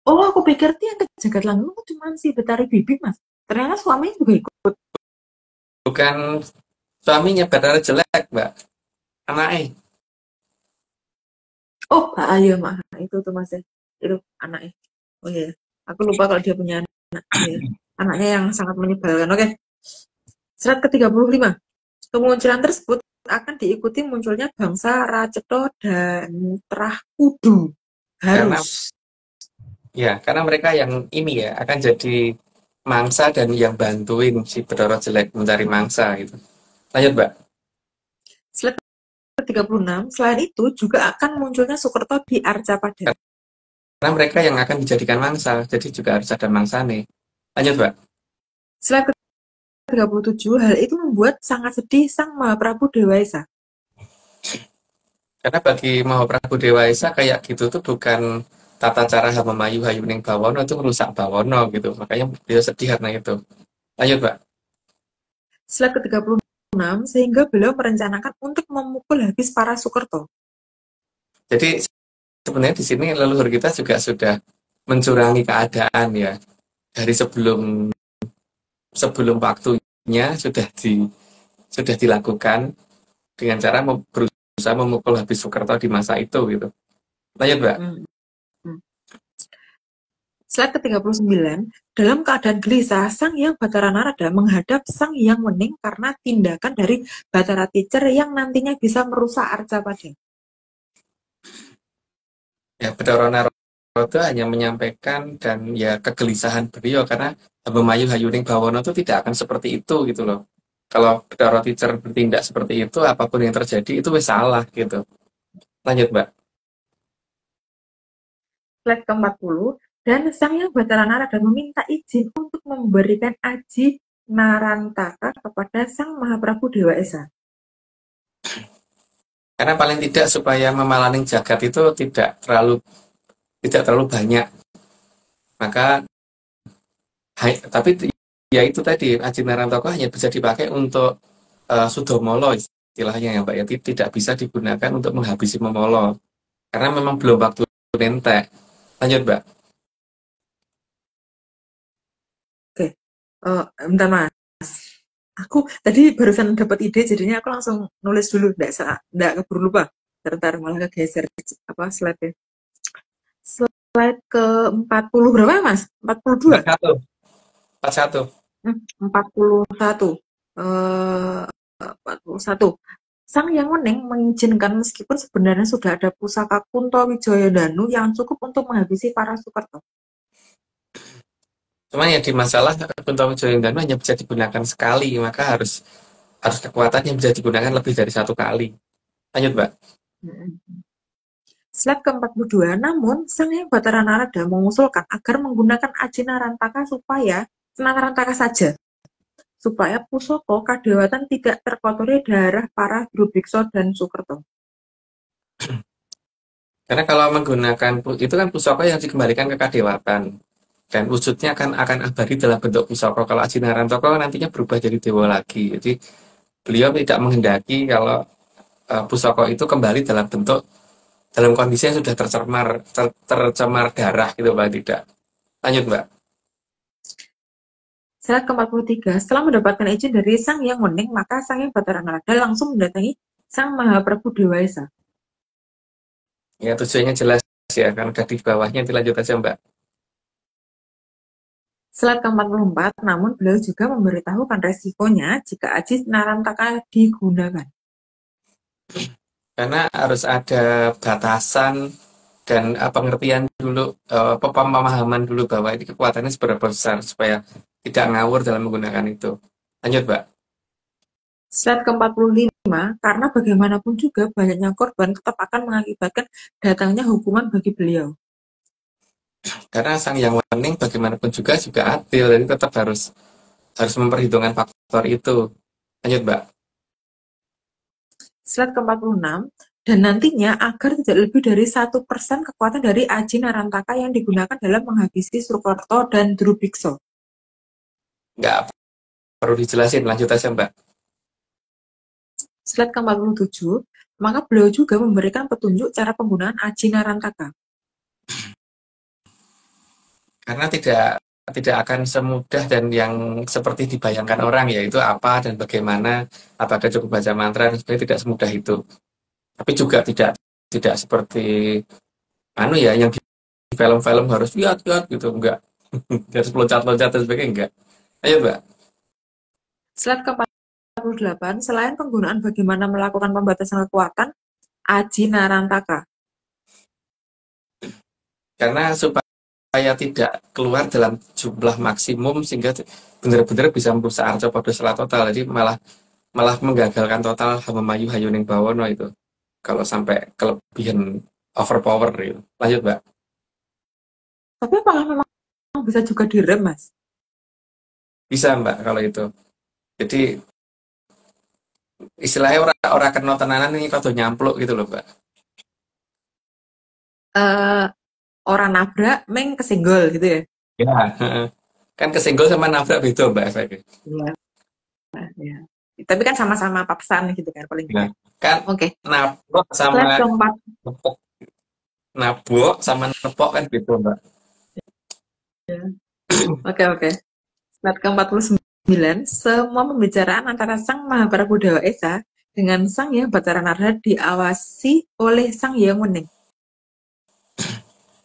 Oh, aku pikir tuh yang ke jagat langgeng tuh cuma si Bathari Bibi, Mas. Ternyata suaminya juga ikut.
Bukan suaminya Bathara Jelek, Mbak. Anaknya.
Oh, Ayo mah itu tuh Mas ya. Itu anaknya. Oh iya, aku lupa kalau dia punya anak. Iya. Anaknya yang sangat menyebalkan. Oke. Slide ke-35. Kemunculan tersebut akan diikuti munculnya bangsa Raceto dan Trahkudu.
Karena
Harus.
karena mereka yang ini ya akan jadi mangsa dan yang bantuin si Bathara Jelek mencari mangsa gitu. Lanjut, Mbak.
Slide ke-36. Selain itu juga akan munculnya Sukerto di Arcapada.
Karena mereka yang akan dijadikan mangsa, jadi juga harus ada mangsane. Lanjut, Mbak.
Slide ke-37. Hal itu membuat sangat sedih Sang Mahaprabu Dewa Esa.
Karena bagi Mahaprabu Dewa Esa kayak gitu tuh bukan tata cara Hamamayu Hayuning Bawono itu merusak Bawono gitu. Makanya beliau sedih karena itu. Lanjut, Mbak.
Slide ke-36. Sehingga beliau merencanakan untuk memukul habis para Sukerto.
Jadi sebenarnya di sini leluhur kita juga sudah mencurangi keadaan ya. Dari sebelum waktunya sudah dilakukan dengan cara berusaha memukul habis Soekarno di masa itu gitu. Lanjut, Mbak.
Hmm. Slide ke-39, dalam keadaan gelisah, Sang Hyang Bathara Narada menghadap Sang Hyang Wening karena tindakan dari Bathara Teacher yang nantinya bisa merusak Arcapada.
Ya, Bathara Narada itu hanya menyampaikan dan ya kegelisahan beliau karena Bemayu Hayuning Bawono itu tidak akan seperti itu gitu loh. Kalau Bathara Teacher bertindak seperti itu, apapun yang terjadi itu wes salah gitu. Lanjut, Mbak.
Slide ke-40, dan Sang Hyang Bathara Narada meminta izin untuk memberikan Aji Narantaka kepada Sang Mahaprabu Dewa Esa.
Karena paling tidak supaya memalaning jagat itu tidak terlalu banyak. Maka tapi ya itu tadi Aji Narantaka hanya bisa dipakai untuk Sudomolo istilahnya ya, Mbak ya. Tidak bisa digunakan untuk menghabisi Momolo karena memang belum waktu nentek. Lanjut, Mbak.
Oke, bentar Mas. Aku tadi barusan dapat ide, jadinya aku langsung nulis dulu, nggak keburu lupa. Ntar malah kegeser slide-nya. Slide ke-40 berapa ya, Mas? 42?
41. 41.
41. 41. Sang Hyang Wening mengizinkan meskipun sebenarnya sudah ada pusaka Kunto Wijayadanu yang cukup untuk menghabisi para Sukerto.
Cuma ya di masalah Kunto Wijayadanu hanya bisa digunakan sekali, maka harus kekuatan yang bisa digunakan lebih dari satu kali. Lanjut, Mbak.
Slide ke-42, namun Sang Hyang Bathara Narada mengusulkan agar menggunakan Aji Narantaka saja, supaya pusaka kadewatan tidak terkotori darah para Drubiksa dan Sukerto.
Karena kalau menggunakan itu kan pusaka yang dikembalikan ke kadewatan dan wujudnya akan abadi dalam bentuk pusaka. Kalau Aji Narantaka nantinya berubah jadi dewa lagi. Jadi beliau tidak menghendaki kalau pusaka itu kembali dalam kondisi yang sudah tercemar darah gitu, Mbak. Tidak. Lanjut, Mbak.
Slide ke-43, setelah mendapatkan izin dari Sang Hyang Wening, maka Sang Hyang Batara Narada langsung mendatangi Sang Mahaprabhu Dewa Esa.
Ya, tujuannya jelas ya, kan udah di bawahnya, dilanjut aja Mbak.
Slide ke-44, namun beliau juga memberitahukan resikonya jika Aji Narantaka digunakan.
Karena harus ada batasan dan pengertian dulu, pemahaman dulu bahwa ini kekuatannya seberapa besar supaya tidak ngawur dalam menggunakan itu. Lanjut, Mbak.
Slide ke-45, karena bagaimanapun juga banyaknya korban tetap akan mengakibatkan datangnya hukuman bagi beliau.
Karena Sang Yang Wening bagaimanapun juga adil, jadi tetap harus memperhitungkan faktor itu. Lanjut, Mbak.
Slide ke-46, dan nantinya agar tidak lebih dari 1% kekuatan dari Aji Narantaka yang digunakan dalam menghabisi Surkarto dan Drubiksa.
Nggak perlu dijelasin, lanjut aja Mbak.
Slide ke-47, maka beliau juga memberikan petunjuk cara penggunaan Aji Narantaka.
Karena tidak akan semudah dan yang seperti dibayangkan orang, yaitu apa dan bagaimana, apakah cukup baca mantra, dan sebagainya, tidak semudah itu. Tapi juga tidak seperti yang di film-film harus lihat gitu, enggak. Harus loncat-loncat dan sebagainya, enggak. Ayo Mbak.
Slide ke-48, selain penggunaan bagaimana melakukan pembatasan kekuatan Aji Narantaka.
Karena supaya tidak keluar dalam jumlah maksimum sehingga benar-benar bisa merusak arca pada setelah total, jadi malah menggagalkan total Hamamayu Hayuning Bawono itu kalau sampai kelebihan overpower gitu. Lanjut Mbak.
Tapi apakah memang bisa juga direm, Mas?
Bisa Mbak kalau itu. Jadi istilahnya orang kena tenanan ini kado nyampluk gitu loh Mbak.
Orang nabrak, meng kesenggol gitu ya?
Ya, kan kesenggol sama nabrak beda Mbak efeknya.
Iya. Ya. Tapi kan sama-sama papsan gitu kan paling
Ya.
tidak.
Kan
Oke.
nabrak sama
Slide keempat.
nabok sama nepok kan beda Mbak.
Oke. Slide ke-49, semua pembicaraan antara Sang Mahaprabhu Dewa Esa dengan Sang Hyang Batara Narada diawasi oleh Sang Hyang Wening.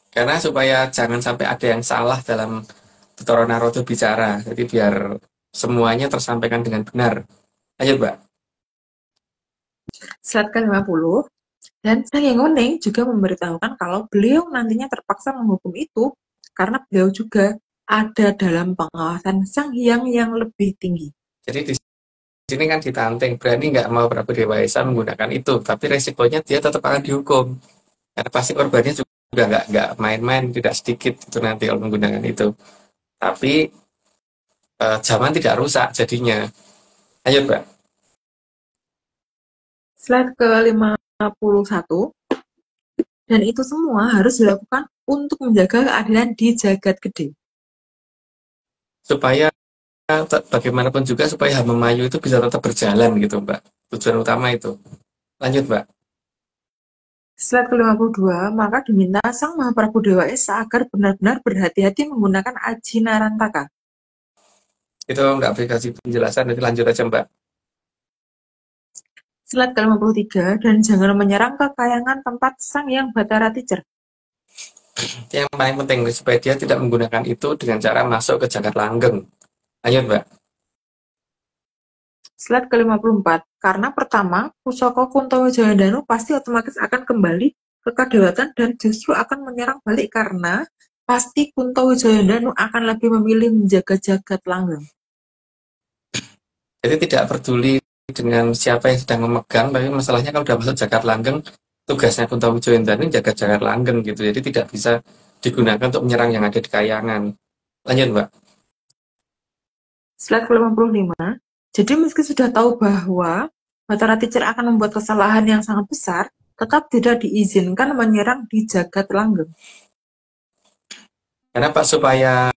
Karena supaya jangan sampai ada yang salah dalam Bathara Narada bicara. Jadi biar semuanya tersampaikan dengan benar. Ayo Mbak.
Slide ke-50, dan Sang Hyang Wening juga memberitahukan kalau beliau nantinya terpaksa menghukum itu karena beliau juga ada dalam pengawasan Sang Hyang yang lebih tinggi.
Jadi di sini kan ditanteng, berani nggak mau Prabu Dewa Esa menggunakan itu, tapi resikonya dia tetap akan dihukum. Karena pasti korbannya juga nggak main-main, tidak sedikit itu nanti kalau menggunakan itu. Tapi zaman tidak rusak jadinya. Ayo Mbak.
Slide ke-51, dan itu semua harus dilakukan untuk menjaga keadilan di jagat gede.
Supaya bagaimanapun juga supaya Hamamayu itu bisa tetap berjalan gitu Mbak. Tujuan utama itu. Lanjut Mbak.
Slide ke-52, maka diminta Sang Mahaprabhu Dewa Esa agar benar-benar berhati-hati menggunakan Aji Narantaka.
Itu nggak aplikasi penjelasan, nanti lanjut aja Mbak.
Slide ke-53, dan jangan menyerang kekayangan tempat Sang Hyang Batara Teacher.
Yang paling penting supaya dia tidak menggunakan itu dengan cara masuk ke jagat langgeng. Lanjut Mbak.
Slide ke-54, karena pertama, Pusaka Kuntawijayandanu pasti otomatis akan kembali ke kadewatan dan justru akan menyerang balik karena pasti Kuntawijayandanu akan lebih memilih menjaga jagat langgeng.
Jadi tidak peduli dengan siapa yang sedang memegang, tapi masalahnya kalau sudah masuk jagat langgeng, tugasnya Kuntawijayandanu jaga jagat langgeng gitu. Jadi tidak bisa digunakan untuk menyerang yang ada di kayangan. Lanjut Mbak.
Slide ke-55, jadi meski sudah tahu bahwa Batara Teacher akan membuat kesalahan yang sangat besar, tetap tidak diizinkan menyerang di jagat langgeng.
Kenapa? Supaya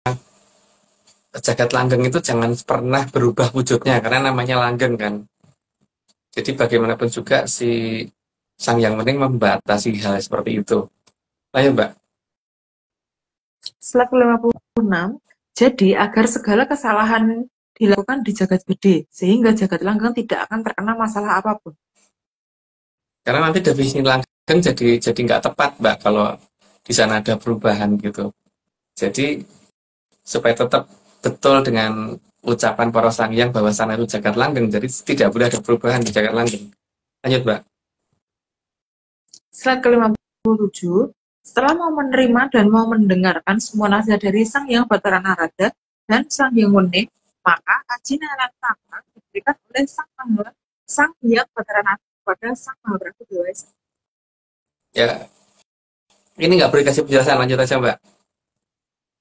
jagat langgeng itu jangan pernah berubah wujudnya, karena namanya langgeng kan. Jadi bagaimanapun juga si Sang Yang Wening membatasi hal seperti itu. Ayo Mbak.
Slide ke-56, Jadi agar segala kesalahan dilakukan di jagat gede, sehingga jagat langgeng tidak akan terkena masalah apapun.
Karena nanti definisi langgeng jadi nggak tepat, Mbak, kalau di sana ada perubahan gitu. Jadi supaya tetap betul dengan ucapan para sangyang bahwa sana itu jagat langgeng, jadi tidak boleh ada perubahan di jagat langgeng. Lanjut, Mbak.
Slide ke-57, setelah mau menerima dan mau mendengarkan semua nasihat dari Sang Hyang Batara Narada dan Sang Hyang Wone, maka Ajinarantaka diberikan oleh Sang Hyang Batara Narada kepada Sang Mahaprabu Dewa Esa.
Ya, ini nggak boleh kasih penjelasan, lanjut aja, Mbak.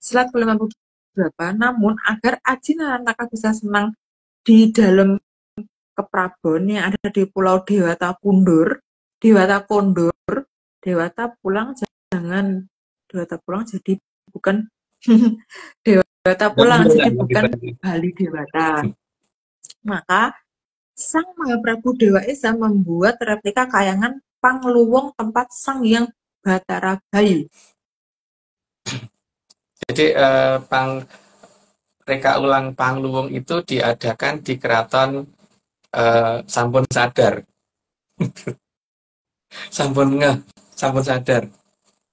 Slide ke-58, namun agar Ajinarantaka bisa senang di dalam keprabon yang ada di Pulau Dewata Kundur, Dewata Kondor, Dewata pulang jangan Dewata pulang jadi bukan Dewata pulang jadi bukan Bali Dewata. Maka Sang Mahaprabu Dewa Esa membuat replika kayangan Pangluwung tempat Sang Hyang Batara Bayu.
Jadi reka ulang Pangluwung itu diadakan di Keraton Sampun Sadar. Sampun Sadar.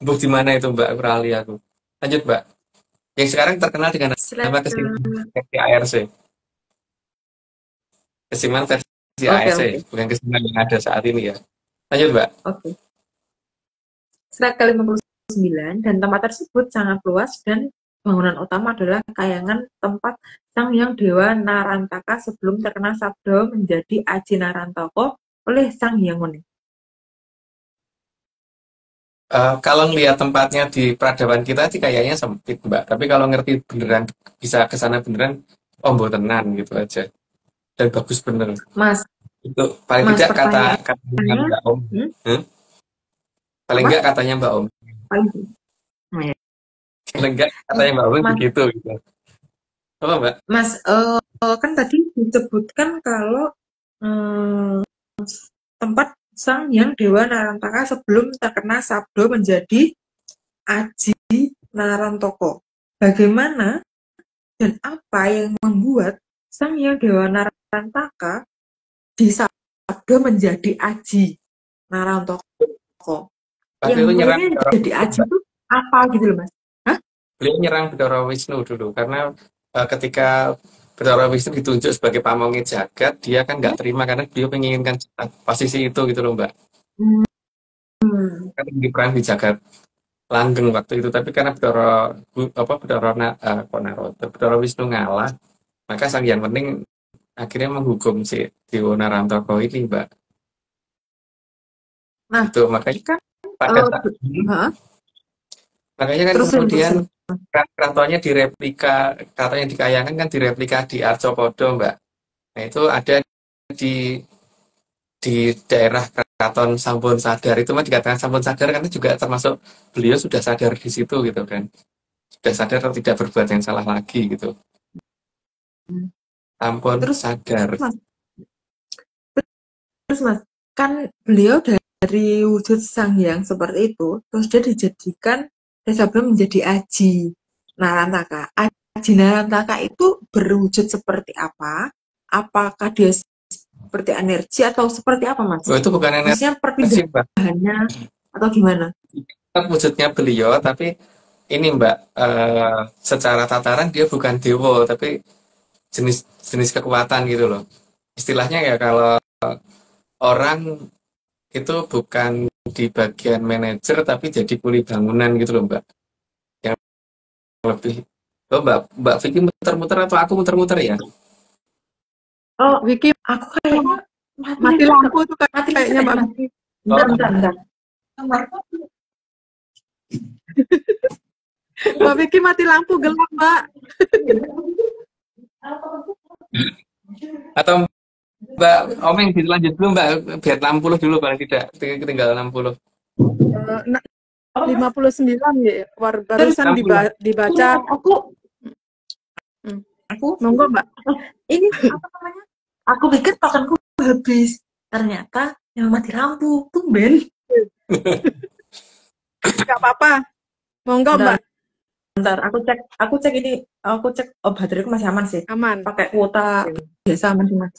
Mbok di mana itu, Mbak? Kurali aku. Lanjut, Mbak. Yang sekarang terkenal dengan nama Kesiman versi ARC. Kesiman versi ARC, bukan Kesiman yang ada saat ini ya. Lanjut, Mbak.
Oke. Slide ke-59, dan tempat tersebut sangat luas dan bangunan utama adalah kayangan tempat Sang Hyang Dewa Narantaka sebelum terkena sabda menjadi Aji Narantaka oleh Sang Hyang Wone.
Kalau ngelihat tempatnya di peradaban kita sih kayaknya sempit, Mbak. Tapi kalau ngerti beneran bisa ke sana beneran, oh tenan gitu aja. Dan bagus bener.
Mas,
itu paling
Mas,
tidak katanya Mbak Om. Paling enggak katanya Mbak Om. Paling enggak katanya Mbak Om begitu gitu. Apa, Mbak?
Mas, kan tadi disebutkan kalau tempat Sang Hyang Dewa Narantaka sebelum terkena sabdo menjadi Aji Narantaka. Bagaimana dan apa yang membuat Sang Hyang Dewa Narantaka disabdo menjadi Aji Narantaka? Yang membuatnya jadi Aji itu apa gitu loh, Mas? Hah?
Beliau nyerang Bathara Wisnu dulu karena ketika Bathara Wisnu ditunjuk sebagai pamongge jagat, dia kan nggak terima karena beliau menginginkan posisi itu gitu loh, Mbak. Kan diperan di jagat langgeng waktu itu, tapi karena Bathara Wisnu ngalah, maka Sang Hyang Wening akhirnya menghukum si Dewa Narantaka ini, Mbak.
Nah,
itu makanya makanya kan kemudian keratonnya direplika, katanya di Kayangan kan direplika di Arcopodo, Mbak. Nah itu ada di daerah Keraton Sampun Sadar, itu mah dikatakan Sampun Sadar karena juga termasuk beliau sudah sadar di situ gitu kan, sudah sadar atau tidak berbuat yang salah lagi gitu. Sampun Sadar.
Terus Mas, kan beliau dari wujud Sang Hyang seperti itu, terus dia dijadikan sebelum menjadi Aji Narantaka. Aji Narantaka itu berwujud seperti apa? Apakah dia seperti energi atau seperti apa, Mas?
Oh, itu bukan energi.
Maksudnya perpindahannya atau gimana?
Wujudnya beliau, tapi ini Mbak, secara tataran dia bukan dewa, tapi jenis kekuatan gitu loh. Istilahnya ya kalau orang itu bukan di bagian manajer tapi jadi kuli bangunan gitu loh, Mbak. Yang lebih Mbak Vicky muter-muter atau aku muter-muter ya?
Oh, Vicky, aku kayaknya
mati lampu tuh kayaknya Mbak Vicky.
Bentar.
Mbak Vicky mati lampu gelap, Mbak.
Atau Mbak Omeng dilanjut dulu, Mbak, biar 60 dulu paling tidak, tinggal 60.
59 ya, barusan dibaca.
Aku
monggo Mbak.
Ini apa namanya? Aku pikir tokenku habis, ternyata yang mati lampu, tumben.
Gak apa-apa, monggo Mbak.
Bentar, aku cek ini, aku cek bateraiku masih aman sih.
Aman.
Pakai kuota
Oke.
biasa aman sih Mas.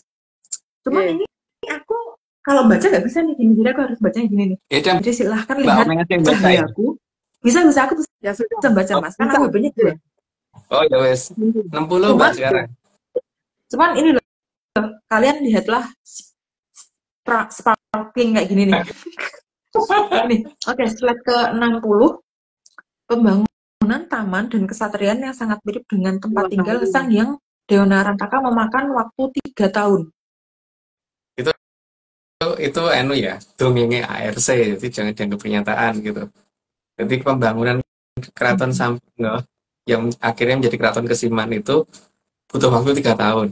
Cuman
Oke.
ini aku kalau baca nggak bisa nih gini, jadi aku harus bacanya gini nih.
Ya udah
Jadi silahkan
Mbak
lihat
Omeng aja yang bacain.
cahayaku. Bisa aku
Ya sudah.
bisa baca
Oh,
Mas, karena
Bisa.
aku HP-nya 2.
oh ya wes. 60 Mbak
Cuman
sekarang.
ini loh, kalian lihatlah sparkling kayak gini nih. Nih, oke, slide ke-60. Pembangunan taman dan kesatrian yang sangat mirip dengan tempat
2
tinggal
tahun.
Sang Hyang Dewa Rantaka memakan waktu 3 tahun.
Itu anu ya, dongengnya ARC, jadi jangan dianggap pernyataan gitu. Jadi pembangunan keraton Sampang yang akhirnya menjadi keraton Kesiman itu butuh waktu 3 tahun.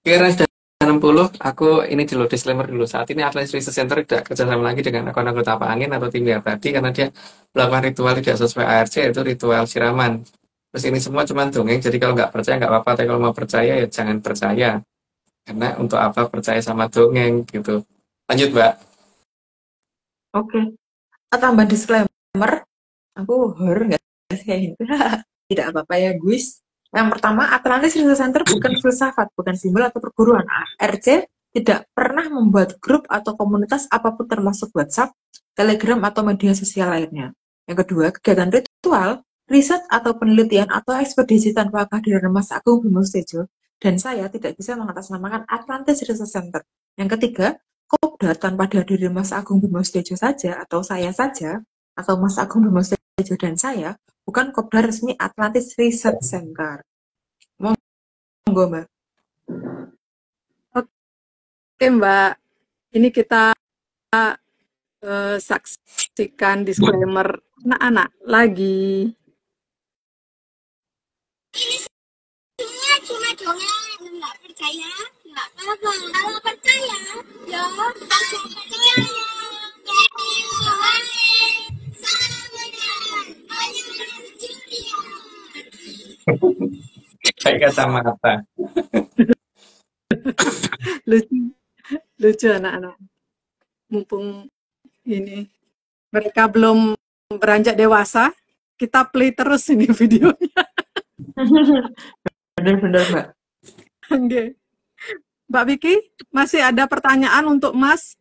Kira sudah 60, aku ini dulu disclaimer dulu. Saat ini Atlas Research Center tidak kerjasama lagi dengan akun anggota Pak Angin atau tim yang tadi karena dia melakukan ritual tidak sesuai ARC, yaitu ritual siraman. Terus ini semua cuma dongeng, jadi kalau nggak percaya nggak apa-apa, tapi kalau mau percaya ya jangan percaya. Karena untuk apa percaya sama dongeng gitu. Lanjut Mbak.
Oke. Tambah disclaimer, aku horror nggak sih kayak gitu. Tidak apa-apa ya guys. Yang pertama, Atlantis Research Center bukan filsafat, bukan simbol atau perguruan. ARC tidak pernah membuat grup atau komunitas apapun termasuk WhatsApp, Telegram, atau media sosial lainnya. Yang kedua, kegiatan ritual, riset atau penelitian atau ekspedisi tanpa kehadiran Mas Agung Bimo Sudjojo dan saya tidak bisa mengatasnamakan Atlantis Research Center. Yang ketiga, Kopdar tanpa dihadiri Mas Agung Bimo Sudjojo saja atau saya saja atau Mas Agung Bimo Sudjojo dan saya bukan Kopdar resmi Atlantis Research Center. Monggo Mbak.
Oke Mbak, ini kita saksikan disclaimer anak-anak lagi.
Ini cuma dongeng, nggak percaya, nggak apa-apa. Kalau percaya, ya percaya.
Kayak kacamata.
Lucu anak-anak. Mumpung ini mereka belum beranjak dewasa, kita play terus ini videonya.
Benar-benar Mbak.
Oke. Mbak Vicky, masih ada pertanyaan untuk Mas?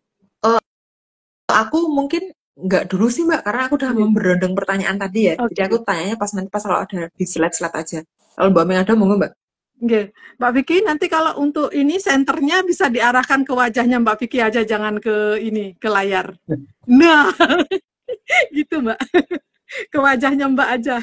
Aku mungkin nggak dulu sih Mbak, karena aku udah memberondong pertanyaan tadi ya. Jadi aku tanyanya pas kalau ada di slide-slide aja. Kalau Mbak Meng ada, monggo Mbak.
Oke, Mbak Vicky, nanti kalau untuk ini senternya bisa diarahkan ke wajahnya Mbak Vicky aja, jangan ke ini, ke layar. Nah, gitu Mbak. Ke wajahnya Mbak aja.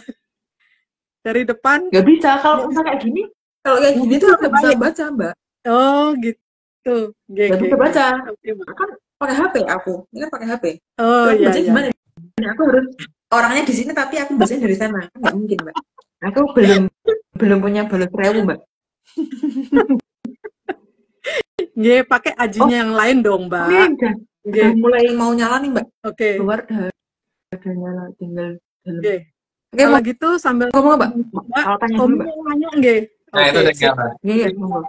Dari depan.
Nggak bisa, kalau misalnya kayak gini, kalau kayak gini tuh nggak bisa baca Mbak.
Oh, gitu.
Nggak bisa baca.
Oke, Mbak.
Kan pakai HP aku, ini kan pakai HP.
Oh
Terus
iya,
baca
iya.
gimana? Aku harus orangnya di sini tapi aku bacanya dari sana, nggak mungkin Mbak. Aku belum punya balut rewu Mbak.
Nggih, pakai ajinya yang lain dong, Mbak.
Udah mulai mau nyala nih Mbak.
Oke.
Keluar udah nyala, tinggal dalam.
Oke.
Oke,
Kalau gitu sambil
ngomong Mbak.
Mbak,
Kalau tanya dulu Mbak.
nanya nggih.
Nah, itu udah nyala.
Iya, monggo.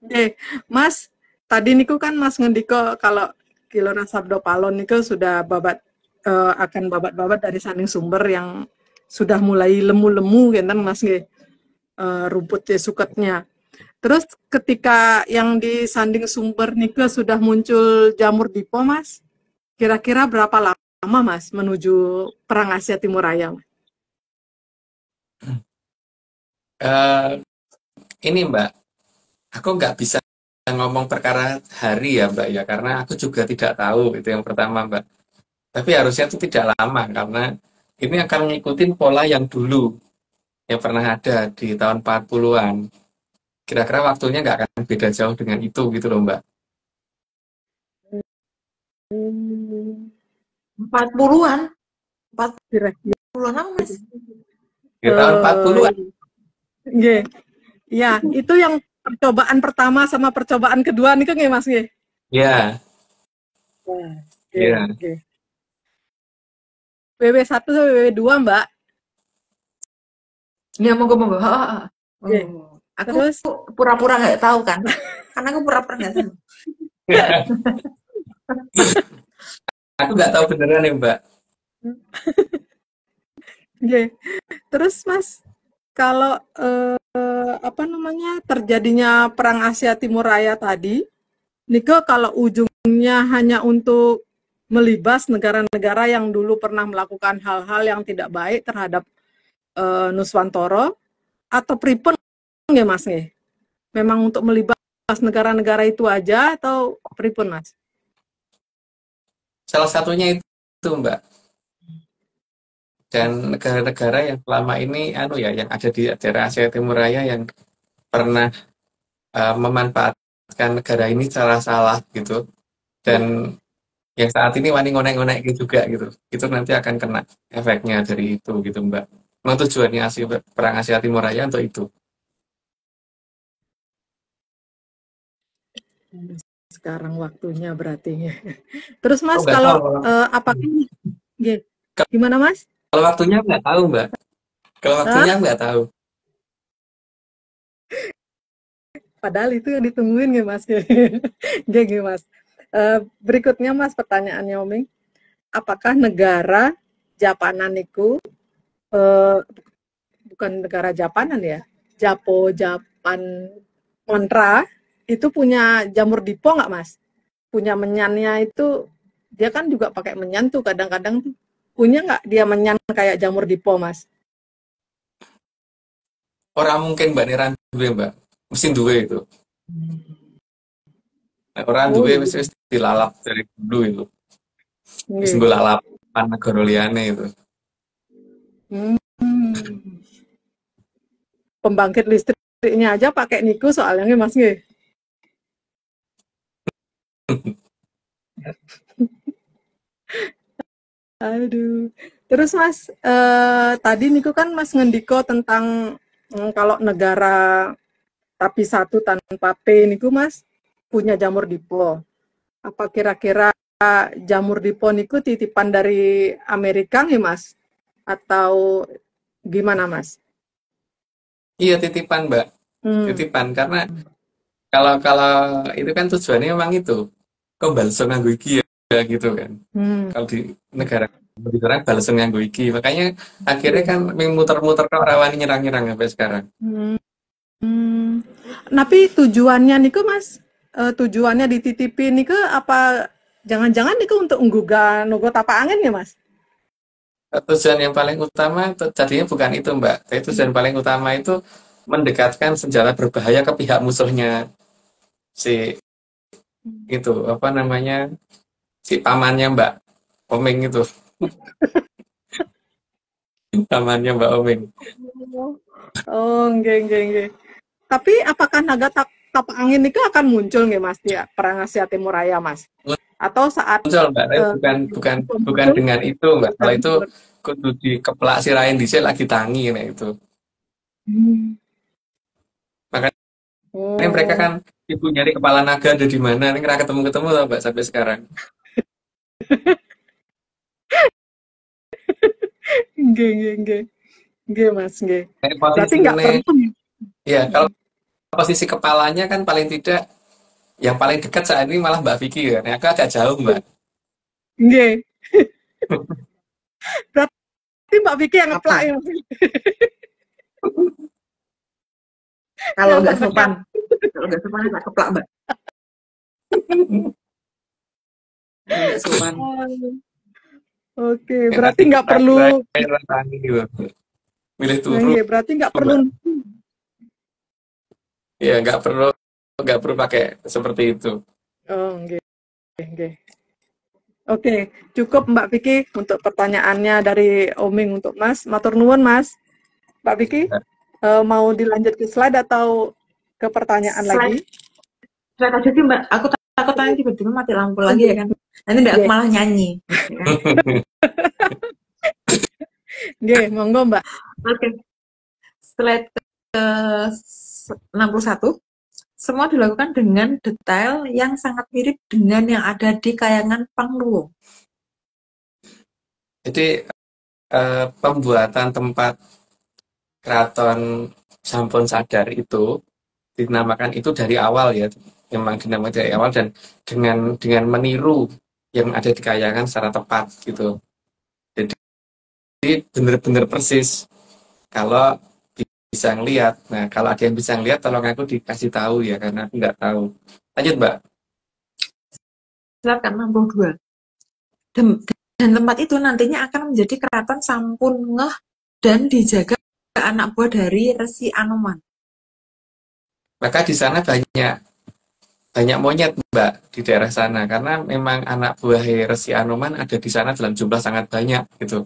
Oke, Mas, tadi niku kan Mas ngendiko kalau Kilora Sabdo Palon niku sudah akan babat-babat dari sanding sumber yang sudah mulai lemu-lemu kan Mas nggih. Rumputnya suketnya. Terus ketika yang di sanding sumber niku sudah muncul jamur dipo Mas, kira-kira berapa lama Mas menuju Perang Asia Timur Raya?
Ini Mbak, aku nggak bisa ngomong perkara hari ya Mbak ya, karena aku juga tidak tahu, itu yang pertama Mbak. Tapi harusnya itu tidak lama, karena ini akan mengikuti pola yang dulu, yang pernah ada di tahun 40-an. Kira-kira waktunya nggak akan beda jauh dengan itu gitu loh Mbak.
40-an?
40-an
apa Mas?
Di tahun 40-an.
Nggih. Ya, itu yang percobaan pertama sama percobaan kedua nih kan nggih Mas nggih?
Iya. Iya.
WW1 sama WW2 Mbak.
Ya monggo.
Oke.
Aku pura-pura nggak tahu kan? Karena aku pura-pura nggak tahu.
Aku nggak tahu beneran ya Mbak.
Nggih. Terus Mas, kalau apa namanya terjadinya perang Asia Timur Raya tadi, niko kalau ujungnya hanya untuk melibas negara-negara yang dulu pernah melakukan hal-hal yang tidak baik terhadap Nuswantoro atau pripun nggih Mas nggih? Memang untuk melibas negara-negara itu aja atau pripun Mas?
Salah satunya itu, Mbak. Dan negara-negara yang selama ini yang ada di daerah Asia Timur Raya yang pernah memanfaatkan negara ini secara salah gitu, dan yang saat ini wani ngonek-ngonek juga gitu, itu nanti akan kena efeknya dari itu gitu, Mbak. Memang tujuannya perang Asia Timur Raya untuk itu.
Sekarang waktunya berarti. Terus
Oh,
Mas
nggak tahu.
kalau apakah gimana Mas?
Kalau waktunya nggak tahu, Mbak. Kalau
Hah?
waktunya nggak tahu.
Padahal itu yang ditungguin ya Mas. Gini Mas. Berikutnya Mas pertanyaannya Oming. Apakah negara Japanan itu bukan negara Japanan ya? Japan Mantra itu punya jamur dipo nggak Mas? Punya menyannya itu dia kan juga pakai menyan tuh kadang-kadang tuh. Punya nggak dia menyan kayak jamur dipo Mas?
Orang mungkin Mbak Niran duwe, Mbak. Mesin duwe itu. Nah, orang
Oh
duwe
iya.
wis dilalap dari dulu itu. Wis
Nggih.
nggo lalapan negara liyane itu.
Hmm. Pembangkit listriknya aja pakai niku soalnya Mas nggih. Aduh. Terus Mas, tadi niku kan Mas ngendiko tentang kalau negara tapi satu tanpa P niku Mas punya jamur dipo. Apa kira-kira jamur dipo niku titipan dari Amerika nih Mas? Atau gimana Mas?
Iya, titipan, Mbak.
Hmm.
Titipan karena kalau kalau itu kan tujuannya memang itu. Kok balso nganggo iki ya gitu kan.
Hmm.
Kalau di negara di orang balso nganggo iki. Makanya akhirnya
Iya.
kan muter-muter kok rawani nyerang-nyerang sampai sekarang.
Hmm. Hmm. Tapi tujuannya niku Mas, tujuannya dititipin niku apa jangan-jangan niku untuk nggugah nogo tapak angin ya Mas?
Tujuan yang paling utama tadinya bukan itu, Mbak. Tapi tujuan paling utama itu mendekatkan senjata berbahaya ke pihak musuhnya, si itu apa namanya, si pamannya Mbak Omeng itu. Pamannya Mbak Omeng.
Oh, nggih. Tapi apakah naga tapak angin itu akan muncul nggih Mas di perang Asia Timur Raya Mas? Atau saat
Muncul, Mbak, tapi
eh,
bukan bukan bukan
muncul
dengan itu, Mbak. Kalau itu
dan
kudu dikeplak sirahin dhisik lagi tangi kayak itu.
hmm.
Makanya mereka
Oh,
kan ibu nyari kepala naga ada di mana, ini nggak ketemu-ketemu loh, Mbak, sampai sekarang.
nggih. Nggih Mas, nggih.
Kayak
Berarti nggak
posisinya,
perlu.
ya kalau posisi kepalanya kan paling tidak yang paling dekat saat ini malah Mbak Vicky kan. Ya, agak jauh, Mbak.
Nggih. Berarti Mbak Vicky yang ngeplak
Apa?
ya Mas?
Kalau
Yang
nggak
terdekat.
sopan, kalau nggak sopan tak keplak mbak. Kalau nggak sopan.
Oke,
Ya,
berarti
nanti
nggak perlu.
kira-kira tangi gitu. Milih
Nah,
turu,
nggih, berarti nggak perlu.
Mbak. Ya, nggak perlu pakai seperti itu.
Oh, nggih. Oke, cukup Mbak Vicky untuk pertanyaannya dari Oming untuk Mas. Matur nuwun Mas. Mbak Vicky, mau dilanjut ke slide atau ke pertanyaan
Slide,
lagi?
slide aja sih mbak. Aku takut nanti tiba-tiba mati lampu lagi ya kan. Nanti nggak
Nggih,
malah nyanyi. Ya kan?
nggih, monggo Mbak.
Oke. Slide ke 61. Semua dilakukan dengan detail yang sangat mirip dengan yang ada di kayangan Pangluo.
Jadi pembuatan tempat keraton Sampun Sadar itu dinamakan itu dari awal ya, memang dinamakan dari awal dan dengan meniru yang ada di kayangan secara tepat gitu. Jadi bener-bener persis kalau bisa ngelihat. Nah, kalau ada yang bisa ngelihat, tolong aku dikasih tahu ya, karena aku nggak tahu. Lanjut, Mbak.
Silakan 62. Dan tempat itu nantinya akan menjadi keraton sampun ngeh dan dijaga anak buah dari Resi Anoman.
Maka di sana banyak banyak monyet, Mbak, di daerah sana, karena memang anak buah Resi Anoman ada di sana dalam jumlah sangat banyak gitu.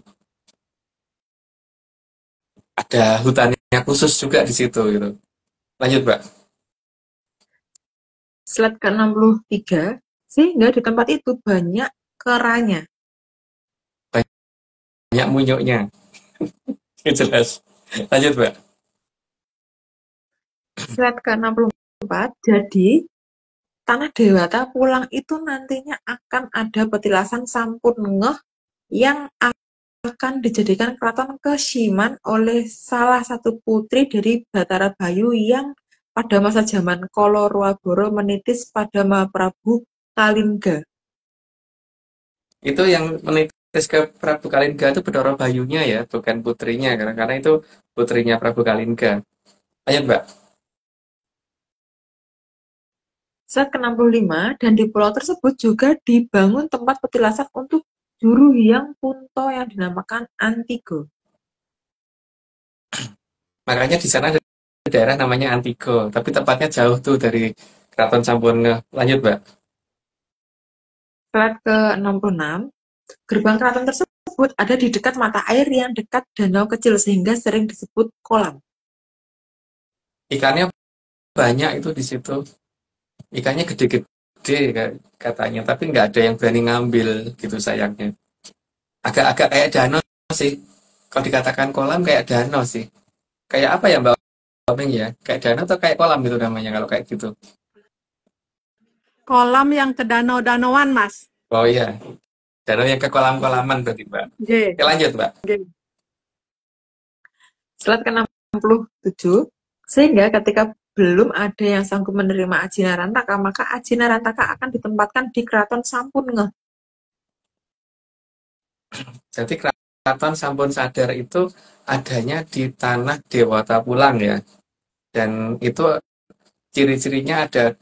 Ada hutannya khusus juga di situ gitu. Lanjut, Mbak.
Slide ke-63, sehingga di tempat itu banyak keranya.
Banyak munyuknya. Jelas. Lanjut, Mbak.
Slide ke-64, jadi Tanah Dewata Pulang itu nantinya akan ada petilasan sampun ngeh yang akan dijadikan keraton Keshiman oleh salah satu putri dari Batara Bayu yang pada masa zaman Kala Ruwabara menitis pada Mahaprabu Kalingga.
Itu yang menitis ke Prabu Kalingga itu Bedoro Bayunya ya, bukan putrinya, karena itu putrinya Prabu Kalingga. Lanjut, Mbak.
Slide ke-65, dan di pulau tersebut juga dibangun tempat petilasan untuk juru Hyang Punto yang dinamakan Antigo.
Makanya di sana ada daerah namanya Antigo, tapi tempatnya jauh tuh dari Keraton Sampurna. Lanjut, Mbak.
Slide ke-66, gerbang keraton tersebut ada di dekat mata air yang dekat danau kecil sehingga sering disebut kolam.
Ikannya banyak itu di situ. Ikannya gede-gede katanya, tapi nggak ada yang berani ngambil gitu sayangnya. Agak-agak kayak danau sih. Kalau dikatakan kolam kayak danau sih. Kayak apa ya, Mbak Omeng ya? Kayak danau atau kayak kolam gitu namanya kalau kayak gitu.
Kolam yang ke danau-danauan, Mas.
Oh iya, danau yang ke kolam-kolaman berarti, Mbak.
Nggih,
Oke, lanjut, Mbak.
nggih.
Slide ke-67, sehingga ketika belum ada yang sanggup menerima Aji Narantaka, maka Aji Narantaka akan ditempatkan di Keraton Sampun Ngeh.
Jadi Keraton Sampun Sadar itu adanya di tanah Dewata Pulang ya. Dan itu ciri-cirinya ada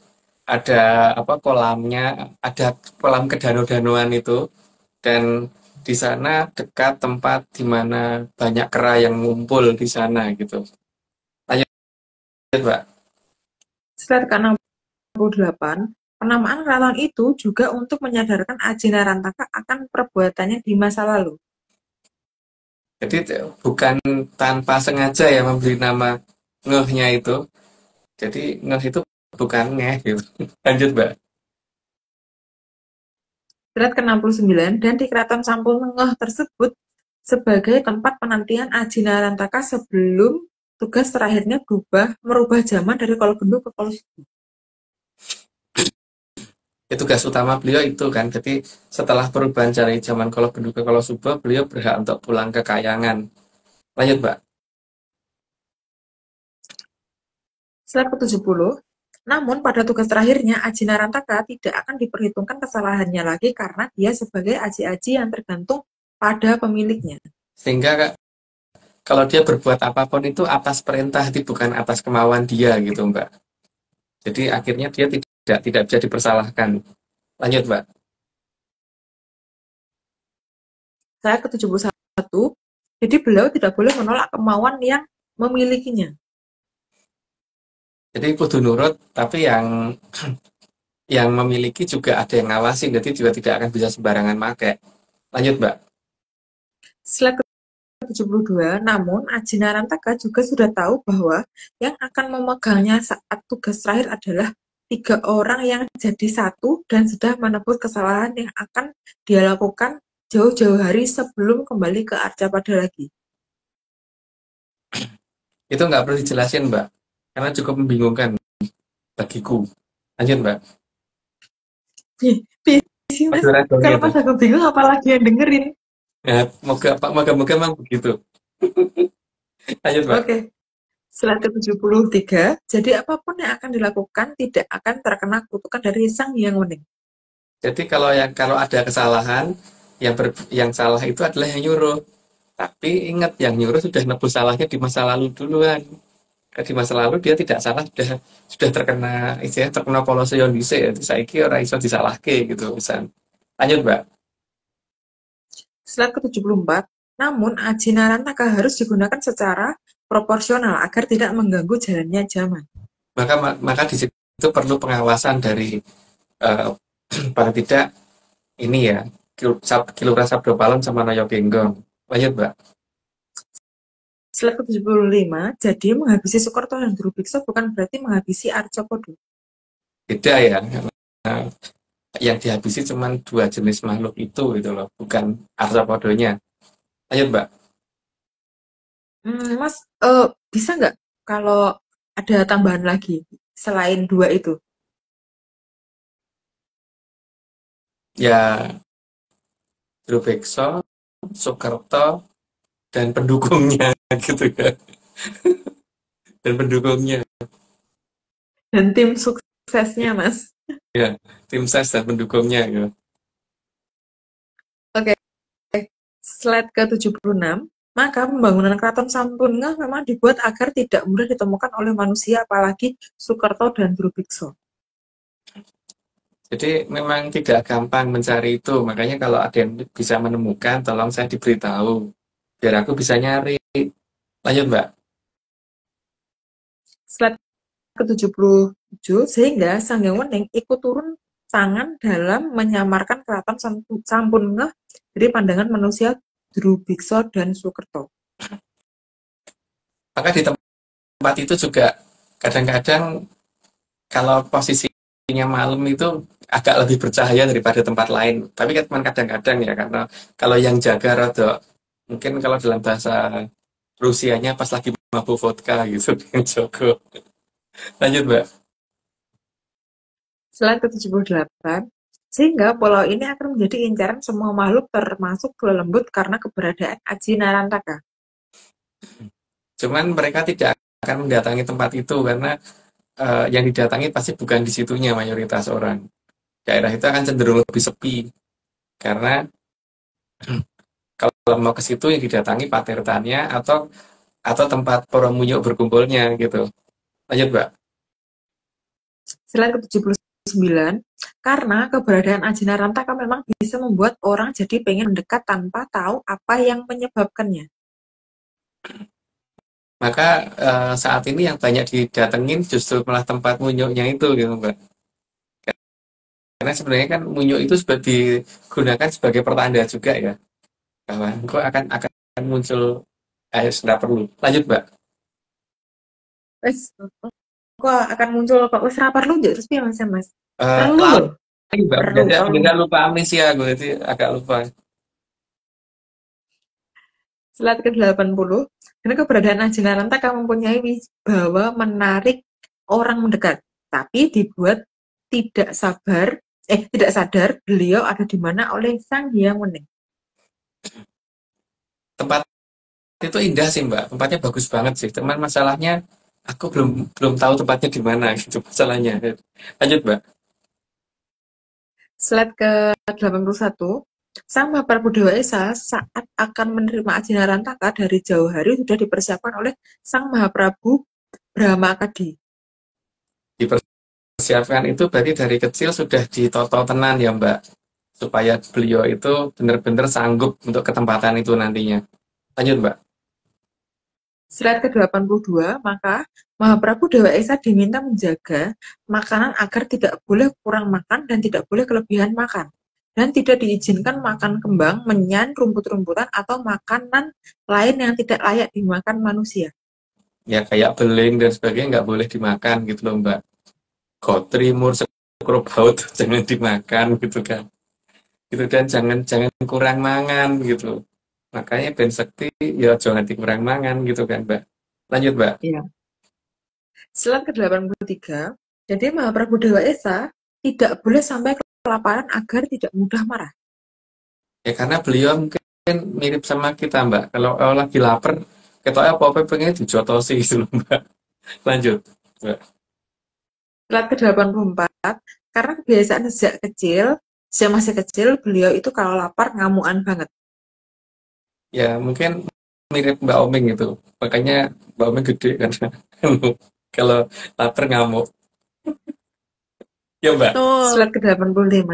apa kolamnya, ada kolam kedanau-danauan itu, dan di sana dekat tempat di mana banyak kera yang ngumpul di sana gitu. Lanjut, Mbak.
Slide ke-68, penamaan keraton itu juga untuk menyadarkan Aji Narantaka akan perbuatannya di masa lalu.
Jadi bukan tanpa sengaja ya memberi nama ngehnya itu. Jadi ngeh itu bukan ngeh gitu. Lanjut, Mbak.
Slide ke-69, dan di Keraton Sampun Ngeh tersebut sebagai tempat penantian Aji Narantaka sebelum tugas terakhirnya merubah zaman dari Kolobendo ke Kolosubo.
Ya, tugas utama beliau itu kan. Jadi setelah perubahan dari zaman Kolobendo ke Kolosubo, beliau berhak untuk pulang ke Kayangan. Lanjut, Mbak.
Slide ke-70, namun pada tugas terakhirnya Aji Narantaka tidak akan diperhitungkan kesalahannya lagi karena dia sebagai aji-aji yang tergantung pada pemiliknya.
Sehingga kalau dia berbuat apapun itu atas perintah, itu bukan atas kemauan dia gitu, Mbak. Jadi akhirnya dia tidak bisa dipersalahkan. Lanjut, Mbak.
Slide ke-71, jadi beliau tidak boleh menolak kemauan yang memilikinya.
Jadi kudu nurut, tapi yang memiliki juga ada yang ngawasin, jadi juga tidak akan bisa sembarangan make. Lanjut, Mbak.
Slide ke-72, namun Aji Narantaka juga sudah tahu bahwa yang akan memegangnya saat tugas terakhir adalah 3 orang yang jadi satu dan sudah menebus kesalahan yang akan dia lakukan jauh-jauh hari sebelum kembali ke Arcapada lagi.
Itu nggak perlu dijelasin, Mbak. Karena cukup membingungkan bagiku. Lanjut, Mbak.
Sih mas,
Mas
kalau pas aku bingung apalagi yang dengerin.
Ya, moga-moga memang begitu. Lanjut, Mbak.
Oke. Slide ke-73, jadi apapun yang akan dilakukan tidak akan terkena kutukan dari Sang Hyang Wening.
Jadi kalau ada kesalahan, yang salah itu adalah yang nyuruh. Tapi ingat yang nyuruh sudah nebus salahnya di masa lalu duluan. Di masa lalu dia tidak salah, sudah terkena istilahnya terkena poloseon dhisik ya. Saiki ora iso disalahke gitu misal. Lanjut, Mbak.
Slide ke-74, namun Aji Narantaka harus digunakan secara proporsional agar tidak mengganggu jalannya zaman.
Maka di situ perlu pengawasan dari eh, paling tidak ini ya, Kilura Sabdo Palem sama Naya Genggong. Lanjut, Mbak.
Slide ke-75, jadi menghabisi Sukerto dan Drubiksa bukan berarti menghabisi Arcopodo.
Beda ya. Nah, yang dihabisi cuma dua jenis makhluk itu gitu loh, bukan arthropodonya. Lanjut, Mbak.
Mas, bisa nggak kalau ada tambahan lagi selain dua itu?
Ya, Drubeksa, Soekerto, dan pendukungnya gitu ya. Dan pendukungnya.
Dan tim suksesnya, Mas.
Ya, tim ses dan pendukungnya gitu.
Oke, slide ke-76. Maka pembangunan Keraton Sampurna memang dibuat agar tidak mudah ditemukan oleh manusia, apalagi Sukerto dan Drubiksa.
Jadi memang tidak gampang mencari itu. Makanya kalau ada yang bisa menemukan, tolong saya diberitahu. Biar aku bisa nyari. Lanjut, Mbak.
Slide ke-77, sehingga Sang Hyang Wening ikut turun tangan dalam menyamarkan Keraton Sampurna dari pandangan manusia Drubiksa dan Sukerto.
Maka di tempat itu juga kadang-kadang kalau posisinya malam itu agak lebih bercahaya daripada tempat lain. Tapi kan kadang-kadang ya, karena kalau yang jaga rada mungkin kalau dalam bahasa Rusianya pas lagi mabuk vodka gitu yang Joko. Lanjut, Mbak.
Slide ke-78, sehingga pulau ini akan menjadi incaran semua makhluk termasuk kelelembut karena keberadaan Aji Narantaka.
Cuman mereka tidak akan mendatangi tempat itu karena yang didatangi pasti bukan di situnya mayoritas orang. Daerah itu akan cenderung lebih sepi karena kalau mau ke situ yang didatangi patertannya atau tempat para munyuk berkumpulnya gitu. Lanjut, Mbak.
Slide ke-79, karena keberadaan Aji Narantaka memang bisa membuat orang jadi pengen mendekat tanpa tahu apa yang menyebabkannya.
Maka saat ini yang banyak didatengin justru malah tempat munyuknya itu gitu, Mbak. Karena sebenarnya kan munyuk itu digunakan sebagai pertanda juga ya bahwa engkau akan muncul sudah perlu. Lanjut, Mbak.
Wes, kok akan muncul kok wes ra perlu njak terus piye Mas? Perlu
Lali,
loh,
Mbak.
perlu, perlu.
Beda lupa amnesia gue itu agak lupa.
Slide ke-80, karena keberadaan Aji Narantaka mempunyai wibawa menarik orang mendekat, tapi dibuat tidak sadar beliau ada di mana oleh Sang Hyang Wening.
Tempat itu indah sih, Mbak. Tempatnya bagus banget sih. Cuman masalahnya aku belum belum tahu tempatnya di mana gitu masalahnya. Lanjut, Mbak.
Slide ke-81, Sang Mahaprabu Dewa Esa saat akan menerima Aji Narantaka dari jauh hari sudah dipersiapkan oleh Sang Mahaprabu Brahmakadi.
Dipersiapkan itu berarti dari kecil sudah ditoto tenan ya, Mbak. Supaya beliau itu benar-benar sanggup untuk ketempatan itu nantinya. Lanjut, Mbak.
Slide ke-82, maka Mahaprabu Dewa Esa diminta menjaga makanan agar tidak boleh kurang makan dan tidak boleh kelebihan makan. Dan tidak diizinkan makan kembang, menyan, rumput-rumputan, atau makanan lain yang tidak layak dimakan manusia.
Ya kayak beling dan sebagainya nggak boleh dimakan gitu loh, Mbak. Gotrimur, sekrobaut jangan dimakan gitu kan. Gitu, dan jangan kurang mangan gitu. Makanya Ben Sekti ya jangan dikurang mangan gitu kan, Mbak. Lanjut, Mbak.
Ya. Slide ke-83, jadi Mahaprabu Dewa Esa tidak boleh sampai kelaparan agar tidak mudah marah.
Ya karena beliau mungkin mirip sama kita, Mbak. Kalau lagi lapar, ketoknya apa-apa pengen dijotosi gitu loh, Mbak. Lanjut, Mbak.
Slide ke-84, karena kebiasaan sejak masih kecil, beliau itu kalau lapar ngamuan banget.
Ya mungkin mirip Mbak Oming gitu. Makanya Mbak Oming gede kan. Kalau lapar ngamuk. Ya Mbak.
Slide
Betul.
ke-85.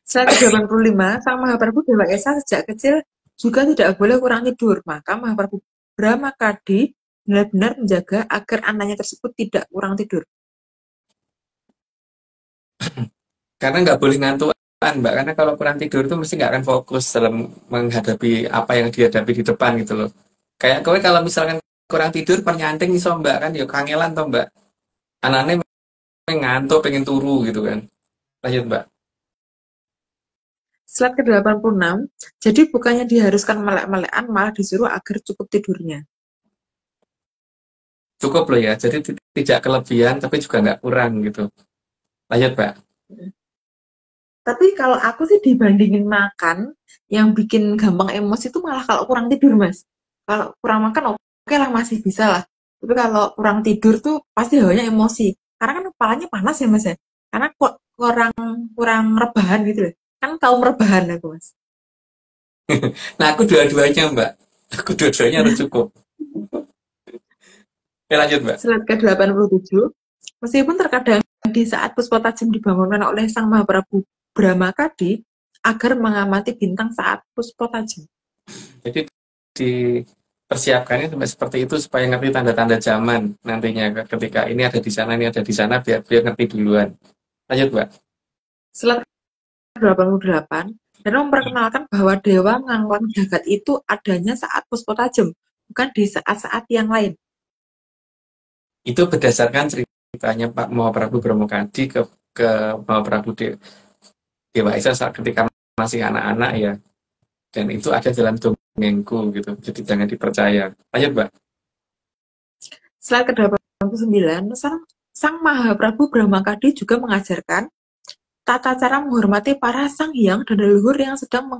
Slide ke-85, Sang Mahaprabu Dewa Esa sejak kecil juga tidak boleh kurang tidur. Maka Mahaprabu Brahmakadi benar-benar menjaga agar anaknya tersebut tidak kurang tidur.
Karena nggak boleh ngantukan Mbak. Karena kalau kurang tidur itu mesti nggak akan fokus dalam menghadapi apa yang dihadapi di depan gitu loh. Kayak kowe kalau misalkan kurang tidur pernyanting iso Mbak kan ya kangelan toh Mbak. Anaknya pengen ngantuk, pengen turu gitu kan. Lanjut Mbak.
Slide ke-86, jadi bukannya diharuskan melek-melekan, malah disuruh agar cukup tidurnya.
Cukup loh ya. Jadi tidak kelebihan tapi juga nggak kurang gitu. Lanjut Mbak.
Tapi kalau aku sih dibandingin makan, yang bikin gampang emosi itu malah kalau kurang tidur, Mas. Kalau kurang makan oke lah masih bisa lah. Tapi kalau kurang tidur tuh pasti hawanya emosi. Karena kan kepalanya panas ya, Mas ya. Karena kok kurang kurang rebahan gitu loh. Kan tahu merebahan aku, Mas.
Nah aku dua-duanya Mbak. Aku dua-duanya harus cukup. Oke lanjut Mbak.
Slide ke-87, meskipun terkadang di saat Puspotajam dibangunkan oleh Sang Mahaprabu Brahmakadi agar mengamati bintang saat Puspotajam.
Jadi dipersiapkannya sampai seperti itu supaya ngerti tanda-tanda zaman nantinya ketika ini ada di sana, ini ada di sana biar biar ngerti duluan. Lanjut Mbak.
Slide 88, dan memperkenalkan bahwa dewa mengangkut jagat itu adanya saat Puspotajam, bukan di saat-saat yang lain.
Itu berdasarkan ceritanya Pak Mahaprabu Brahmokadi ke Mahaprabu Dewa Esa saat ketika masih anak-anak ya. Dan itu ada dalam dongengku gitu. Jadi jangan dipercaya. Lanjut Mbak.
Slide ke-89, Sang Mahaprabu Brahmakadi juga mengajarkan tata cara menghormati para sang hyang dan leluhur yang sedang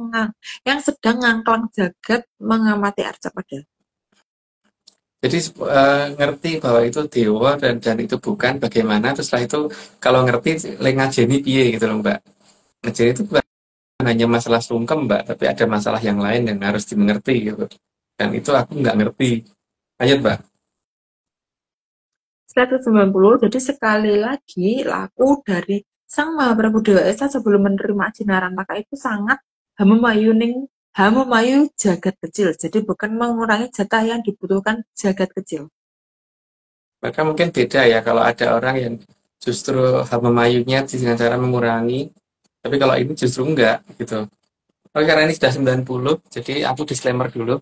ngangklang jagat mengamati arcapada.
Jadi ngerti bahwa itu dewa dan itu bukan bagaimana. Terus setelah itu kalau ngerti ngajeni piye gitu loh Mbak. Ngajeni itu bukan hanya masalah sungkem Mbak, tapi ada masalah yang lain yang harus dimengerti gitu. Dan itu aku nggak ngerti. Lanjut Mbak.
Slide 90, jadi sekali lagi laku dari Sang Mahaprabu Dewa Esa sebelum menerima Jinarantaka itu sangat Hamemayu jagat kecil. Jadi bukan mengurangi jatah yang dibutuhkan jagat kecil.
Maka mungkin beda ya kalau ada orang yang justru memayunya dengan cara mengurangi, tapi kalau ini justru enggak gitu. Oke, karena ini sudah 90, jadi aku disclaimer dulu.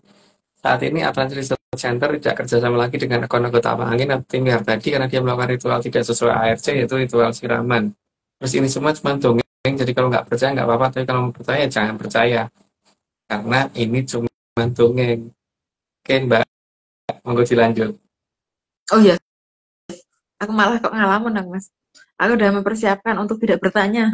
Saat ini Atlantis Research Center tidak kerjasama lagi dengan akun-anggota angin atau tim tadi karena dia melakukan ritual tidak sesuai ARC yaitu ritual siraman. Terus ini semua cuma dongeng, jadi kalau nggak percaya nggak apa-apa, tapi kalau mau percaya jangan percaya. Karena ini cuma dongeng. Oke Mbak, monggo dilanjut.
Oh ya, aku malah kok ngalamun dong, Mas. Aku udah mempersiapkan untuk tidak bertanya.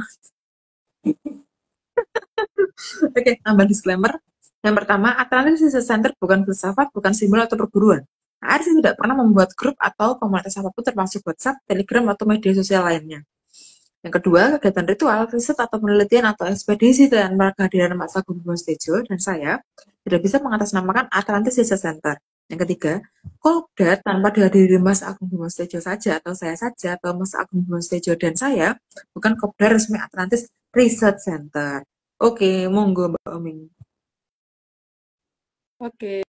Oke, tambah disclaimer. Yang pertama, Atlantis Research Center bukan filsafat, bukan simbol atau perguruan. ARC tidak pernah membuat grup atau komunitas apapun termasuk WhatsApp, Telegram, atau media sosial lainnya. Yang kedua, kegiatan ritual, riset atau penelitian atau ekspedisi tanpa kehadiran Mas Agung Bimo Setijo dan saya tidak bisa mengatasnamakan Atlantis Research Center. Yang ketiga, Kopdar tanpa dihadiri Mas Agung Bimo Setijo saja atau saya saja atau Mas Agung Bimo Setijo dan saya bukan Kopdar resmi Atlantis Research Center. Oke, monggo Mbak Oming.
Oke,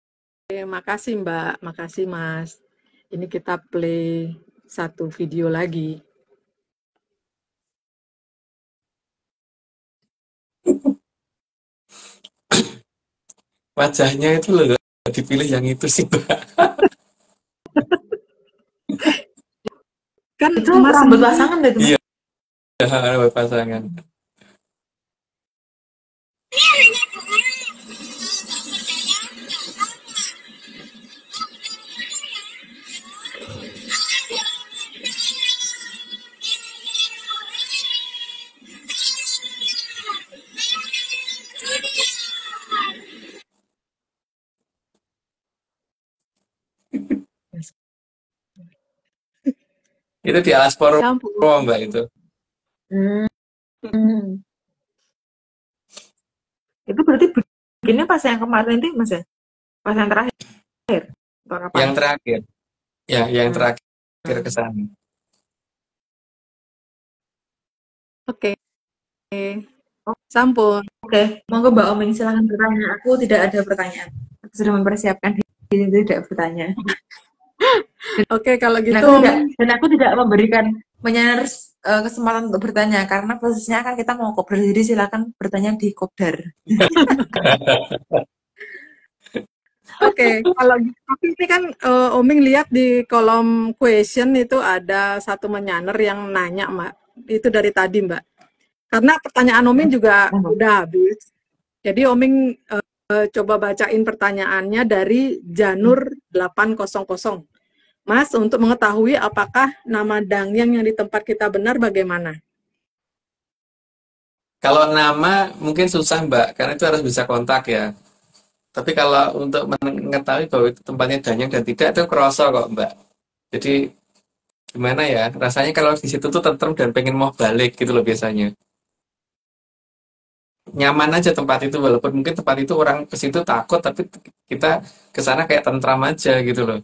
makasih Mbak, makasih Mas. Ini kita play satu video lagi.
Wajahnya itu loh dipilih yang itu sih Mbak.
Kan
Itu
Mas
rambut
sendiri
pasangan deh, Mas.
Iya, buat pasangan. Itu di Alas Poro
ya ampun.
Mbak itu.
Hmm. Itu berarti bikinnya pas yang kemarin itu Mas ya? Pas yang terakhir atau kapan?
Yang terakhir, ya yang
Hmm.
terakhir ke sana.
Oke, sampun.
Oke, monggo Mbak Oming silahkan bertanya. Aku tidak ada pertanyaan. Aku sudah mempersiapkan diri tidak bertanya.
Oke, kalau
Dan
gitu
aku tidak,
Oming,
dan aku tidak memberikan menyers kesempatan untuk bertanya karena posisinya kan kita mau kopdar, jadi silakan bertanya di kopdar.
oke, kalau gitu, tapi ini kan Oming lihat di kolom question itu ada satu menyaner yang nanya, Mbak. Itu dari tadi, Mbak. Karena pertanyaan Oming juga
Monggo.
udah habis. Jadi Oming coba bacain pertanyaannya dari Janur 800. Mas, untuk mengetahui apakah nama Dangyang yang di tempat kita benar bagaimana?
Kalau nama mungkin susah Mbak, karena itu harus bisa kontak ya. Tapi kalau untuk mengetahui bahwa itu tempatnya Danyang dan tidak, itu kerasa kok Mbak. Jadi gimana ya, rasanya kalau di situ tuh tentrem dan pengen mau balik gitu loh biasanya. Nyaman aja tempat itu, walaupun mungkin tempat itu orang ke situ takut, tapi kita ke sana kayak tentram aja gitu loh.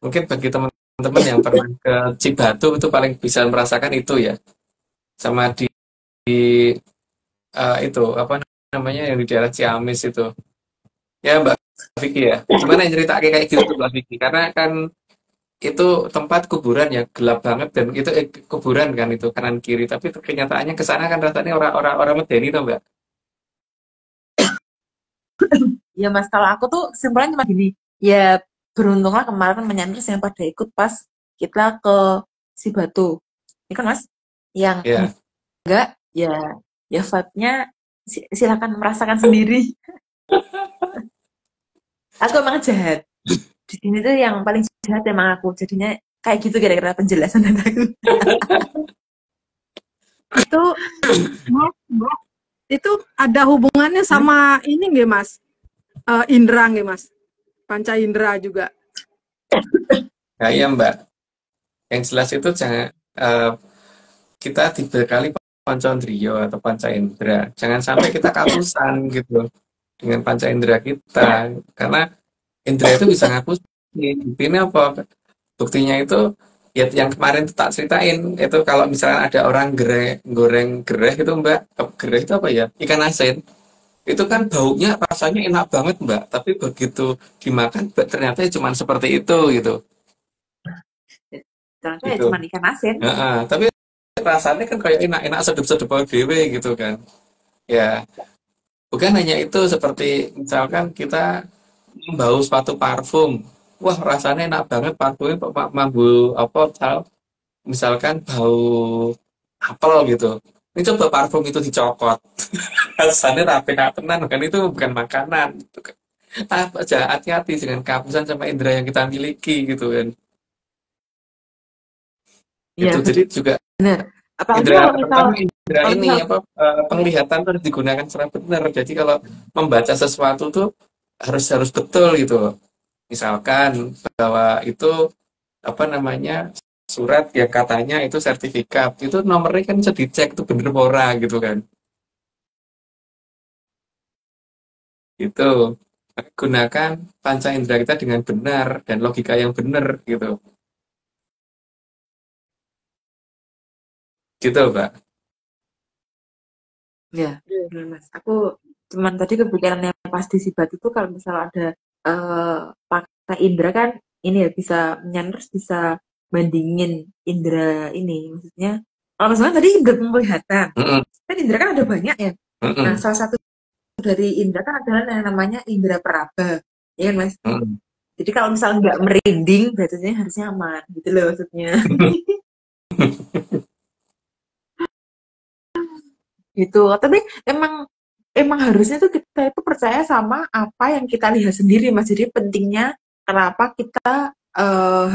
Mungkin bagi teman-teman yang pernah ke Cibatu itu paling bisa merasakan itu ya. Sama di itu apa namanya yang di daerah Ciamis itu. Ya Mbak Vicky ya. Gimana yang cerita kayak gitu tuh Mbak Vicky? Karena kan itu tempat kuburan ya gelap banget dan itu kuburan kan itu kanan kiri. Tapi kenyataannya ke sana kan rasanya orang-orang medeni tuh Mbak.
Ya Mas, kalau aku tuh kesimpulannya cuma gini, ya beruntunglah kemarin menyanders yang pada ikut pas kita ke si Batu. Ini kan Mas, yang
Ya.
enggak, ya vibe-nya silakan merasakan sendiri. Aku emang jahat. Di sini tuh yang paling jahat emang aku. Jadinya kayak gitu kira-kira penjelasan dari aku.
Itu, Mas, itu ada hubungannya sama ini nggih Mas? Indra nggih Mas? Panca Indra juga.
Nah, iya Mbak. Yang jelas itu jangan kita dibekali panca indriya atau panca indera. Jangan sampai kita kapusan gitu dengan panca indera kita karena indera itu bisa ngapusin. Buktinya apa? Buktinya itu ya yang kemarin tuh tak ceritain itu kalau misalnya ada orang goreng gereh itu Mbak, gereh itu apa ya? Ikan asin. Itu kan baunya rasanya enak banget Mbak, tapi begitu dimakan ternyata cuma seperti itu gitu.
Ternyata ya
Gitu.
cuma ikan asin.
Heeh, tapi rasanya kan kayak enak-enak sedep-sedep dewe gitu kan. Ya, bukan hanya itu seperti misalkan kita bau sepatu parfum. Wah, rasanya enak banget parfumnya mambu apa misalkan bau apel gitu. Ini coba parfum itu dicokot. Rasanya rapi tenan kan itu bukan makanan gitu kan. Apa aja hati-hati dengan kehabisan sama indera yang kita miliki gitu kan.
Iya,
Itu jadi juga
benar. Apalagi
indera
kalau misal,
terutama indera
kalau
ini
misal,
apa penglihatan tuh harus digunakan secara benar. Jadi kalau membaca sesuatu tuh harus harus betul gitu. Misalkan bahwa itu apa namanya surat yang katanya itu sertifikat itu nomornya kan bisa dicek tuh bener apa ora gitu kan. Itu gunakan panca indera kita dengan benar dan logika yang benar gitu. Gitu, Pak.
ya, benar Mas. Aku cuman tadi kepikiran yang pas di Sibat itu kalau misal ada pakai indra kan ini ya bisa menyanders, bisa bandingin indra ini. Maksudnya, kalau misalnya tadi indra penglihatan,
Mm-mm,
kan indra kan ada banyak ya. Nah,
mm-mm,
salah satu dari indra kan adalah yang namanya indra peraba. Ya kan Mas?
mm-mm.
Jadi kalau misalnya nggak merinding, berarti harusnya aman. Gitu loh maksudnya. Gitu. Tapi emang emang harusnya tuh kita itu percaya sama apa yang kita lihat sendiri, Mas. Jadi pentingnya kenapa kita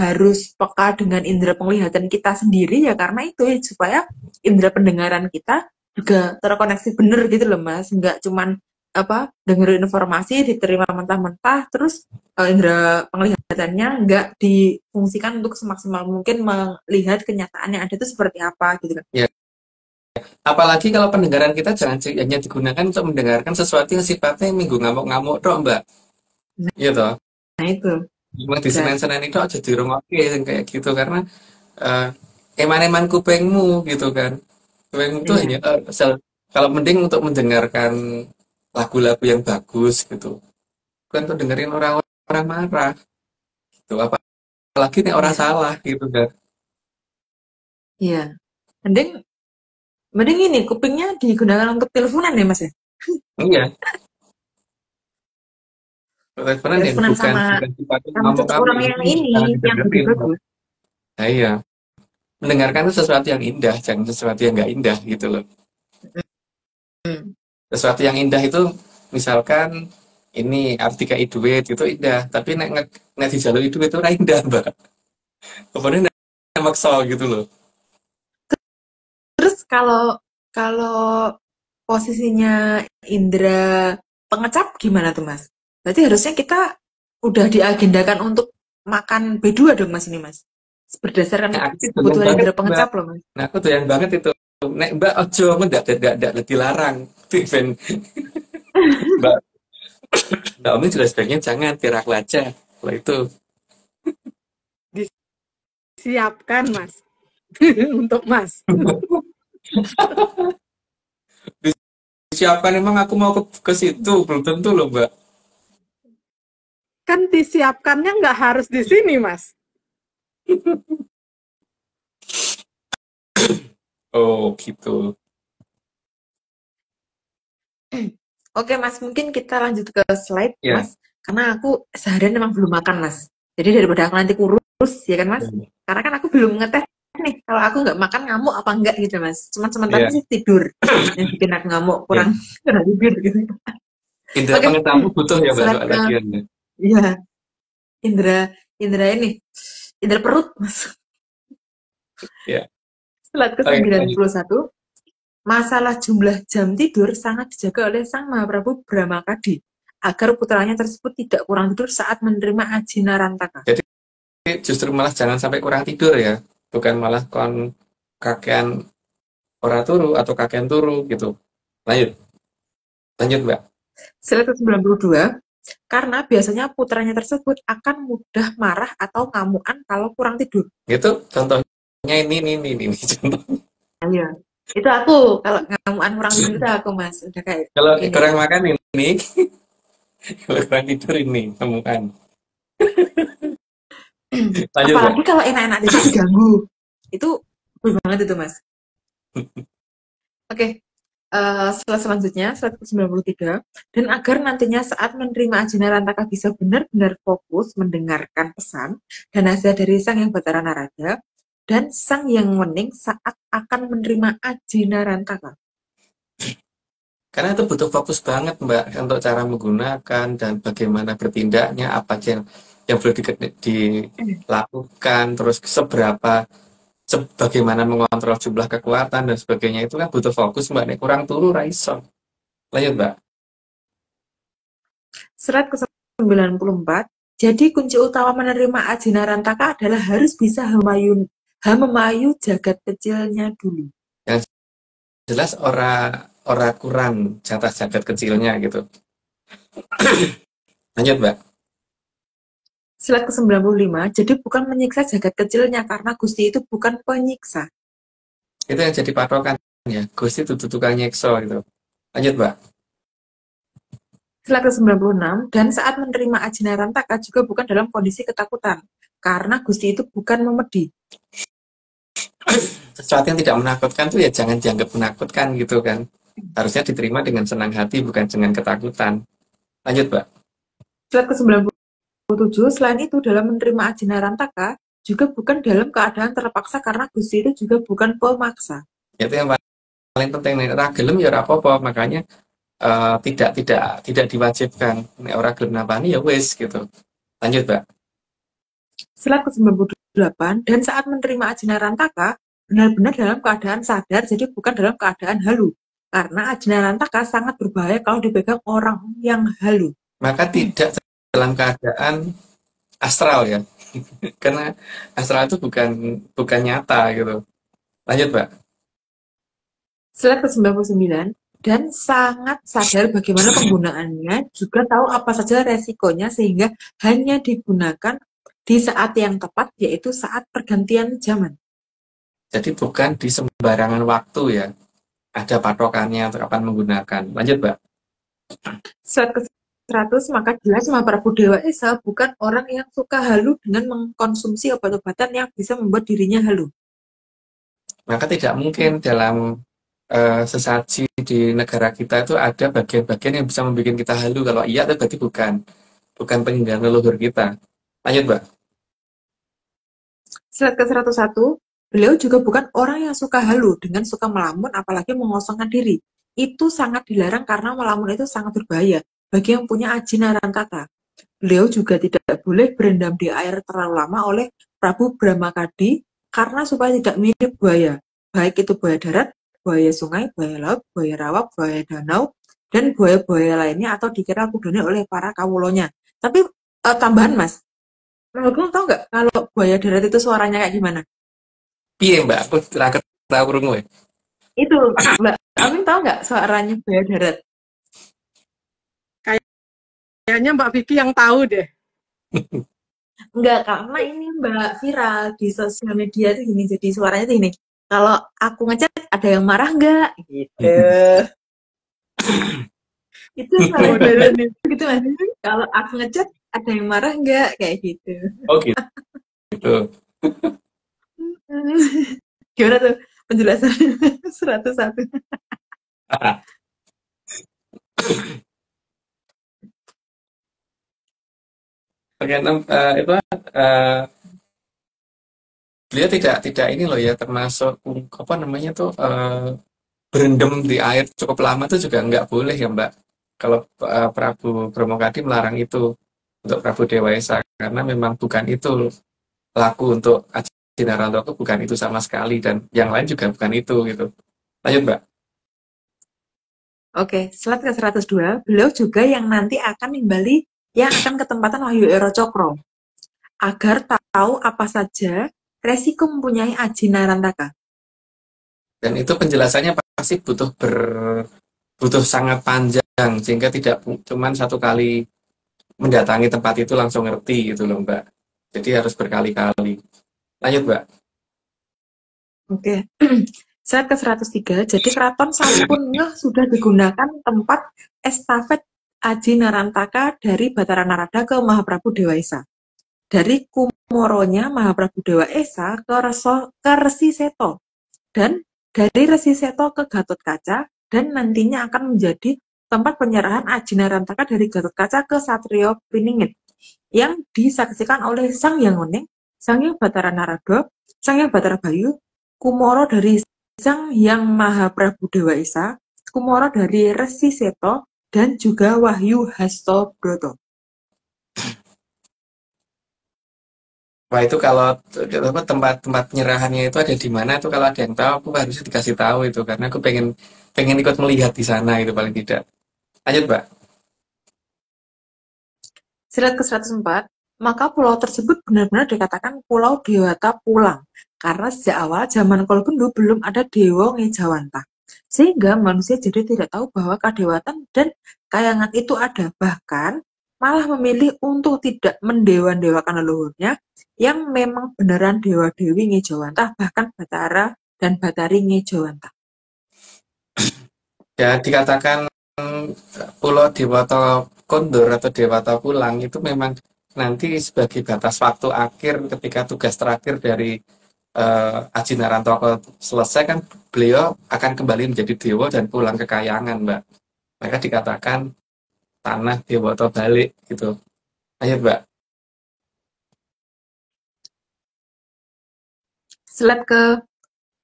harus peka dengan indera penglihatan kita sendiri ya karena itu ya, supaya indera pendengaran kita juga terkoneksi bener gitu loh, Mas. Nggak cuman apa dengerin informasi diterima mentah-mentah terus indera penglihatannya nggak difungsikan untuk semaksimal mungkin melihat kenyataan yang ada itu seperti apa gitu kan.
Ya, Apalagi kalau pendengaran kita jangan hanya digunakan untuk mendengarkan sesuatu yang sifatnya minggu ngamuk-ngamuk dong, Mbak. Iya toh.
Nah itu
Memang di
berarti
Senin-Senin itu aja dirungokke yang kayak gitu karena eh, eman-eman kupingmu gitu kan. Kupingmu itu hanya
iya
kalau mending untuk mendengarkan lagu-lagu yang bagus gitu. Bukan untuk dengerin orang-orang marah gitu. Apalagi nih orang
iya
salah gitu kan.
iya. Mending mending ini kupingnya digunakan untuk teleponan ya Mas ya.
Iya, teleponan yang
Teleponan
bukan
sama
bukan sifatnya
sama
ngamuk-ngamuk
seseorang yang
itu
ini
jangan
yang
didengerin.
bagus-bagus.
Nah, iya. Mendengarkan itu sesuatu yang indah, jangan sesuatu yang nggak indah gitu loh.
Hmm.
Sesuatu yang indah itu misalkan ini Artika Iduit itu indah, tapi nek di jalur Iduit itu ora indah, Mbak. Pokoknya nek maksa gitu loh.
Terus kalau kalau posisinya indera pengecap gimana tuh Mas? Berarti harusnya kita udah diagendakan untuk makan B2 dong Mas ini Mas. Berdasarkan
Nah, aku sih doyan
kebutuhan
banget,
indera
Mbak.
pengecap loh Mas.
Nah, aku doyan banget itu. Nek Mbak ojo ndak dilarang. Ben Mbak Mbak Omi juga sebaiknya jangan biar aku aja. Kalau itu
Disiapkan, Mas. Untuk Mas.
disiapkan emang aku mau ke situ belum tentu loh, Mbak.
Kan disiapkannya nggak harus di sini, Mas.
Oh, gitu.
Oke Mas, mungkin kita lanjut ke slide
Ya.
Mas. Karena aku seharian memang belum makan Mas. Jadi daripada aku nanti kurus ya kan Mas.
Ya.
Karena kan aku belum ngetes nih kalau aku nggak makan ngamuk apa enggak gitu Mas. Cuman sementara
Ya.
sih tidur yang bikin aku ngamuk
Ya.
kurang kurang tidur gitu.
Indra
Oke,
pengetahuan butuh ya Mbak
slide
soal
ke
lagian ya.
iya indra indra ini indra perut Mas.
Ya.
Slide ke
Oke, lanjut.
91. Masalah jumlah jam tidur sangat dijaga oleh Sang Mahaprabu Brahmakadi agar putranya tersebut tidak kurang tidur saat menerima Ajinarantaka.
Jadi justru malah jangan sampai kurang tidur ya. Bukan malah kon kakean ora turu atau kakean turu gitu. Lanjut. Lanjut, Mbak.
Slide ke-92. Karena biasanya putranya tersebut akan mudah marah atau ngamukan kalau kurang tidur.
Gitu contohnya ini contoh.
Iya. Itu aku kalau ngamukan kurang tidur itu aku Mas. Udah kayak
Kalau
ini.
kurang makan ini, kalau kurang tidur ini temukan. Lanjut, Mbak.
Apalagi kalau enak-enak diganggu. Itu banget itu Mas. Oke, slide selanjutnya, slide ke-93. Dan agar nantinya saat menerima Ajinarantaka bisa benar-benar fokus mendengarkan pesan dan nasihat dari Sang Yang Batara Narada dan Sang Yang Wening saat akan menerima Ajinarantaka.
Karena itu butuh fokus banget, Mbak, untuk cara menggunakan dan bagaimana bertindaknya, apa yang perlu dilakukan, terus bagaimana mengontrol jumlah kekuatan dan sebagainya itu kan butuh fokus, Mbak. Nek kurang turu raiso. Lanjut, Mbak.
Slide ke-94. Jadi kunci utama menerima Ajinarantaka adalah harus bisa memayu jagat kecilnya dulu.
Yang jelas ora kurang jatah jagat kecilnya gitu. Lanjut, Mbak.
Slide ke-95. Jadi bukan menyiksa jagat kecilnya karena Gusti itu bukan penyiksa.
Itu yang jadi patokan ya. Gusti itu tukang nyekso gitu. Lanjut, Mbak.
Slide ke-96. Dan saat menerima Ajinarantaka juga bukan dalam kondisi ketakutan karena Gusti itu bukan memedi.
Sesuatu yang tidak menakutkan tuh ya jangan dianggap menakutkan gitu kan. Harusnya diterima dengan senang hati bukan dengan ketakutan. Lanjut, Mbak.
Slide ke-97. Selain itu dalam menerima Ajinarantaka juga bukan dalam keadaan terpaksa karena Gusti itu juga bukan pemaksa.
Itu yang paling penting nih. Ora gelem ya ora apa-apa, makanya tidak diwajibkan. Nek ora gelem napani ya wis gitu. Lanjut, Mbak.
Slide ke-98. Dan saat menerima Ajinarantaka benar-benar dalam keadaan sadar, jadi bukan dalam keadaan halu. Karena Ajinarantaka sangat berbahaya kalau dipegang orang yang halu.
Maka tidak dalam keadaan astral ya. Karena astral itu bukan nyata gitu. Lanjut, Mbak.
Slide ke-99, dan sangat sadar bagaimana penggunaannya, juga tahu apa saja resikonya sehingga hanya digunakan di saat yang tepat, yaitu saat pergantian zaman.
Jadi bukan di sembarangan waktu ya. Ada patokannya untuk kapan menggunakan. Lanjut, Mbak.
Slide ke-100, maka jelas Mahaprabhu Dewa Esa bukan orang yang suka halu dengan mengkonsumsi obat-obatan yang bisa membuat dirinya halu.
Maka tidak mungkin dalam sesaji di negara kita itu ada bagian-bagian yang bisa membuat kita halu. Kalau iya, itu berarti bukan peninggalan leluhur kita. Lanjut, Mbak.
Slide ke-101, beliau juga bukan orang yang suka halu dengan suka melamun apalagi mengosongkan diri. Itu sangat dilarang karena melamun itu sangat berbahaya bagi yang punya aji narantaka. Beliau juga tidak boleh berendam di air terlalu lama oleh Prabu Brahmakadi karena supaya tidak mirip buaya, baik itu buaya darat, buaya sungai, buaya laut, buaya rawa, buaya danau, dan buaya-buaya lainnya atau dikira kudune oleh para kawulonya. Tapi tambahan Mas, Mas Agung tahu nggak kalau buaya darat itu suaranya kayak gimana?
Piye, Mbak? Aku terakhir tahu rungu ya.
Itu Mbak Amin tahu nggak suaranya buaya darat?
Kayaknya Mbak Vicky yang tahu deh.
Enggak, karena ini Mbak viral di sosial media tuh gini, jadi suaranya tuh gini. Kalau aku ngechat ada yang marah nggak? Gitu. Itu suara
Oh,
darat
ini.
gitu Mas. Kalau aku ngechat ada yang marah nggak? Kayak gitu.
Oh, gitu.
Gimana tuh penjelasan 101?
Oke, itu beliau tidak ini loh ya, termasuk apa namanya tuh berendam di air cukup lama tuh juga nggak boleh ya, Mbak. Kalau Prabu Brahmokadi melarang itu untuk Prabu Dewa Esa karena memang bukan itu laku untuk Aji Narantaka, bukan itu sama sekali, dan yang lain juga bukan itu gitu. Lanjut, Mbak.
Oke, slide ke-102, beliau juga yang nanti akan nimbali yang akan ke tempatan Wahyu Ero Cokro agar tahu apa saja resiko mempunyai Aji Narantaka.
Dan itu penjelasannya pasti butuh sangat panjang sehingga tidak cuman satu kali mendatangi tempat itu langsung ngerti gitu loh, Mbak. Jadi harus berkali-kali. Lanjut, Mbak.
Oke, slide ke-103, jadi keraton sampun ngeh sudah digunakan tempat estafet Aji Narantaka dari Batara Narada ke Mahaprabhu Dewa Esa. Dari Kumoronya Mahaprabhu Dewa Esa ke Resi Seto. Dan dari Resi Seto ke Gatot Kaca, dan nantinya akan menjadi tempat penyerahan Aji Narantaka dari Gatot Kaca ke Satrio Piningit yang disaksikan oleh Sang Hyang Weneng, Sang Hyang Batara Narada, Sang Hyang Batara Bayu, Kumoro dari Sang Hyang Mahaprabhu Dewa Esa, Kumoro dari Resi Seto, dan juga Wahyu Hastobroto.
Wah, itu kalau tempat penyerahannya itu ada di mana tuh, kalau ada yang tahu aku harus dikasih tahu itu karena aku pengen ikut melihat di sana itu paling tidak. Lanjut, Mbak.
Slide ke-104, maka pulau tersebut benar-benar dikatakan Pulau Dewata Pulang, karena sejak awal zaman Kolbendu belum ada Dewa Ngejawanta. Sehingga manusia jadi tidak tahu bahwa kadewatan dan kayangan itu ada, bahkan malah memilih untuk tidak mendewa-dewakan leluhurnya, yang memang beneran Dewa-Dewi Ngejawanta, bahkan Batara dan Batari Ngejawanta.
Ya, dikatakan Pulau Dewata Kondur atau Dewata Pulang itu memang nanti sebagai batas waktu akhir ketika tugas terakhir dari Aji Narantaka selesai kan beliau akan kembali menjadi dewa dan pulang ke kayangan, Mbak. Maka dikatakan tanah Dewata balik gitu. Ayo, Mbak.
Slide ke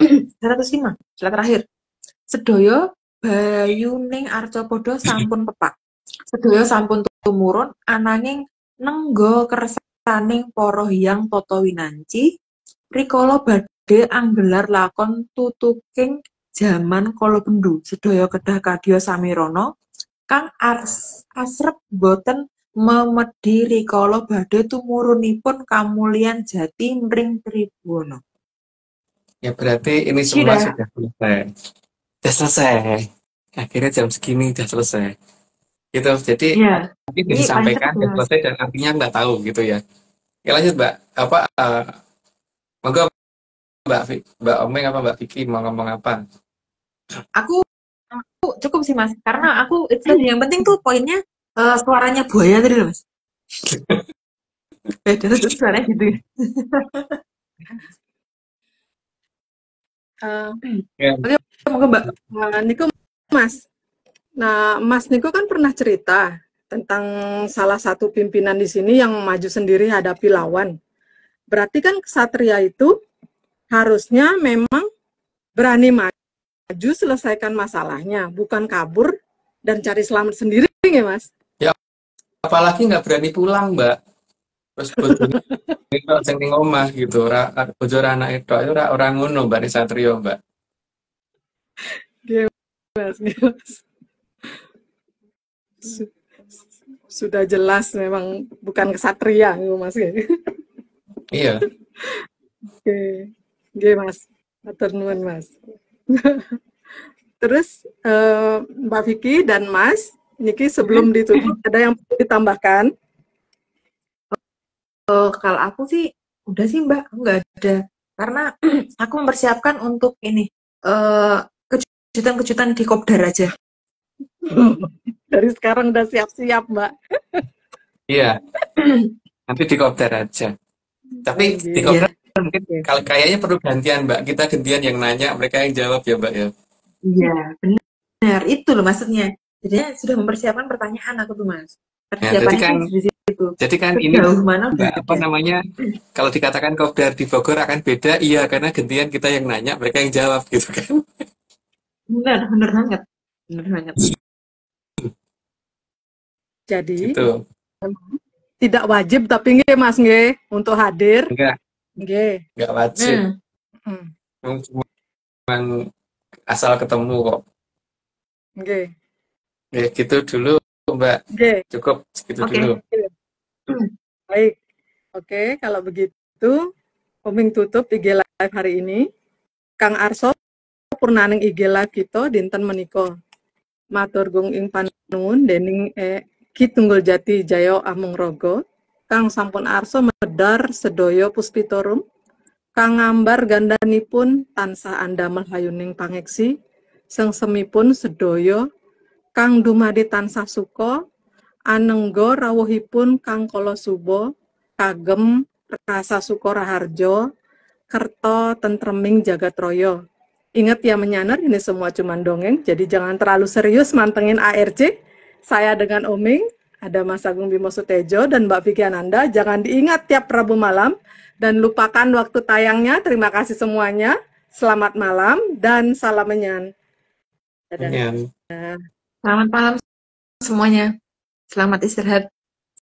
105, slide terakhir. Sedaya bayuning arcapada sampun pepak. Sedaya sampun tumurun ananging nengga kersaning para hyang tata winanci rikala badhe anggelar lakon tutuking jaman Kalabendu. Sedaya kedah kadya samirana kang asrep boten memedi rikala badhe tumurunipun kamulyan jati mring Tribhuwana.
Ya berarti ini semua
Sudah.
sudah selesai. udah selesai. Akhirnya jam segini udah selesai. Gitu. Jadi
Iya,
nanti udah
ini paling
disampaikan
cepat
udah
ya Mas.
selesai dan artinya nggak tahu gitu ya. Ya lanjut Mbak. Apa monggo Mbak Omeng apa Mbak Vicky mau ngomong apa?
Aku cukup sih Mas, karena aku itu tadi yang penting tuh poinnya suaranya buaya tadi loh Mas. Beda tuh suaranya gitu ya.
Eh,
Ya,
Oke, monggo Mbak.
Niku Mas. Nah, Mas Niko kan pernah cerita tentang salah satu pimpinan di sini yang maju sendiri hadapi lawan. Berarti kan kesatria itu harusnya memang berani maju selesaikan masalahnya, bukan kabur dan cari selamat sendiri, ya Mas?
ya apalagi nggak berani pulang Mbak. Terus bojone itu sing ning omah gitu. Bojo anak itu ora orang ngono Mbak ning Satrio Mbak.
Gitu, Mas. Gitu, Mas. Sudah jelas memang bukan kesatria, gitu, Mas.
Iya.
Oke, oke Mas. Matur nuwun Mas. Terus Mbak Vicky dan Mas, Niki sebelum ditutup ada yang perlu ditambahkan?
Kalau aku sih udah sih Mbak, aku nggak ada. Karena aku mempersiapkan untuk ini kejutan-kejutan di Kopdar aja.
Dari sekarang udah siap-siap Mbak.
Iya, nanti di kopdar aja. Tapi di
Iya.
kopdar
Iya,
mungkin kalau kayaknya perlu gantian Mbak. Kita gantian yang nanya, mereka yang jawab ya Mbak ya.
iya, benar. Itu loh maksudnya. Jadinya sudah mempersiapkan pertanyaan aku tuh Mas.
Ya, jadi
Persiapannya
kan
tuh di situ.
ini
Sejauh mana udah
Mbak, apa
ada.
namanya? Kalau dikatakan kopdar di Bogor akan beda, iya karena gantian kita yang nanya, mereka yang jawab gitu kan.
Benar, benar banget. Benar banget.
Jadi
Gitu.
tidak wajib tapi nggih Mas nggih untuk hadir.
Enggak,
Nggih.
enggak wajib.
Hmm.
Cuma asal ketemu kok.
Nggih.
Ya, gitu dulu Mbak.
Nggih.
Cukup segitu
Oke.
dulu.
Baik. Oke, kalau begitu Oming tutup IG live hari ini. Kang Arso purnaning IG live kita dinten menika. Matur gung ing panuwun dening Ki Tunggul Jati Jaya Amung Raga. Kang sampun arsa medar sedaya puspitorum. Kang ngambar gandanipun tansah andamel hayuning pangeksi. Sengsemipun sedaya kang dumadi tansah suka anengga rawuhipun kang kala suba kagem rasa suka raharja kerto tentreming jagat raya. Ingat ya menyanar, ini semua cuma dongeng, jadi jangan terlalu serius mantengin ARC. Saya dengan Oming, ada Mas Agung Bimo Sutejo dan Mbak Vicky Ananda. Jangan diingat tiap Rabu malam dan lupakan waktu tayangnya. Terima kasih semuanya. Selamat malam dan salam menyan. Dadah.
Ya.
Selamat malam semuanya. Selamat istirahat.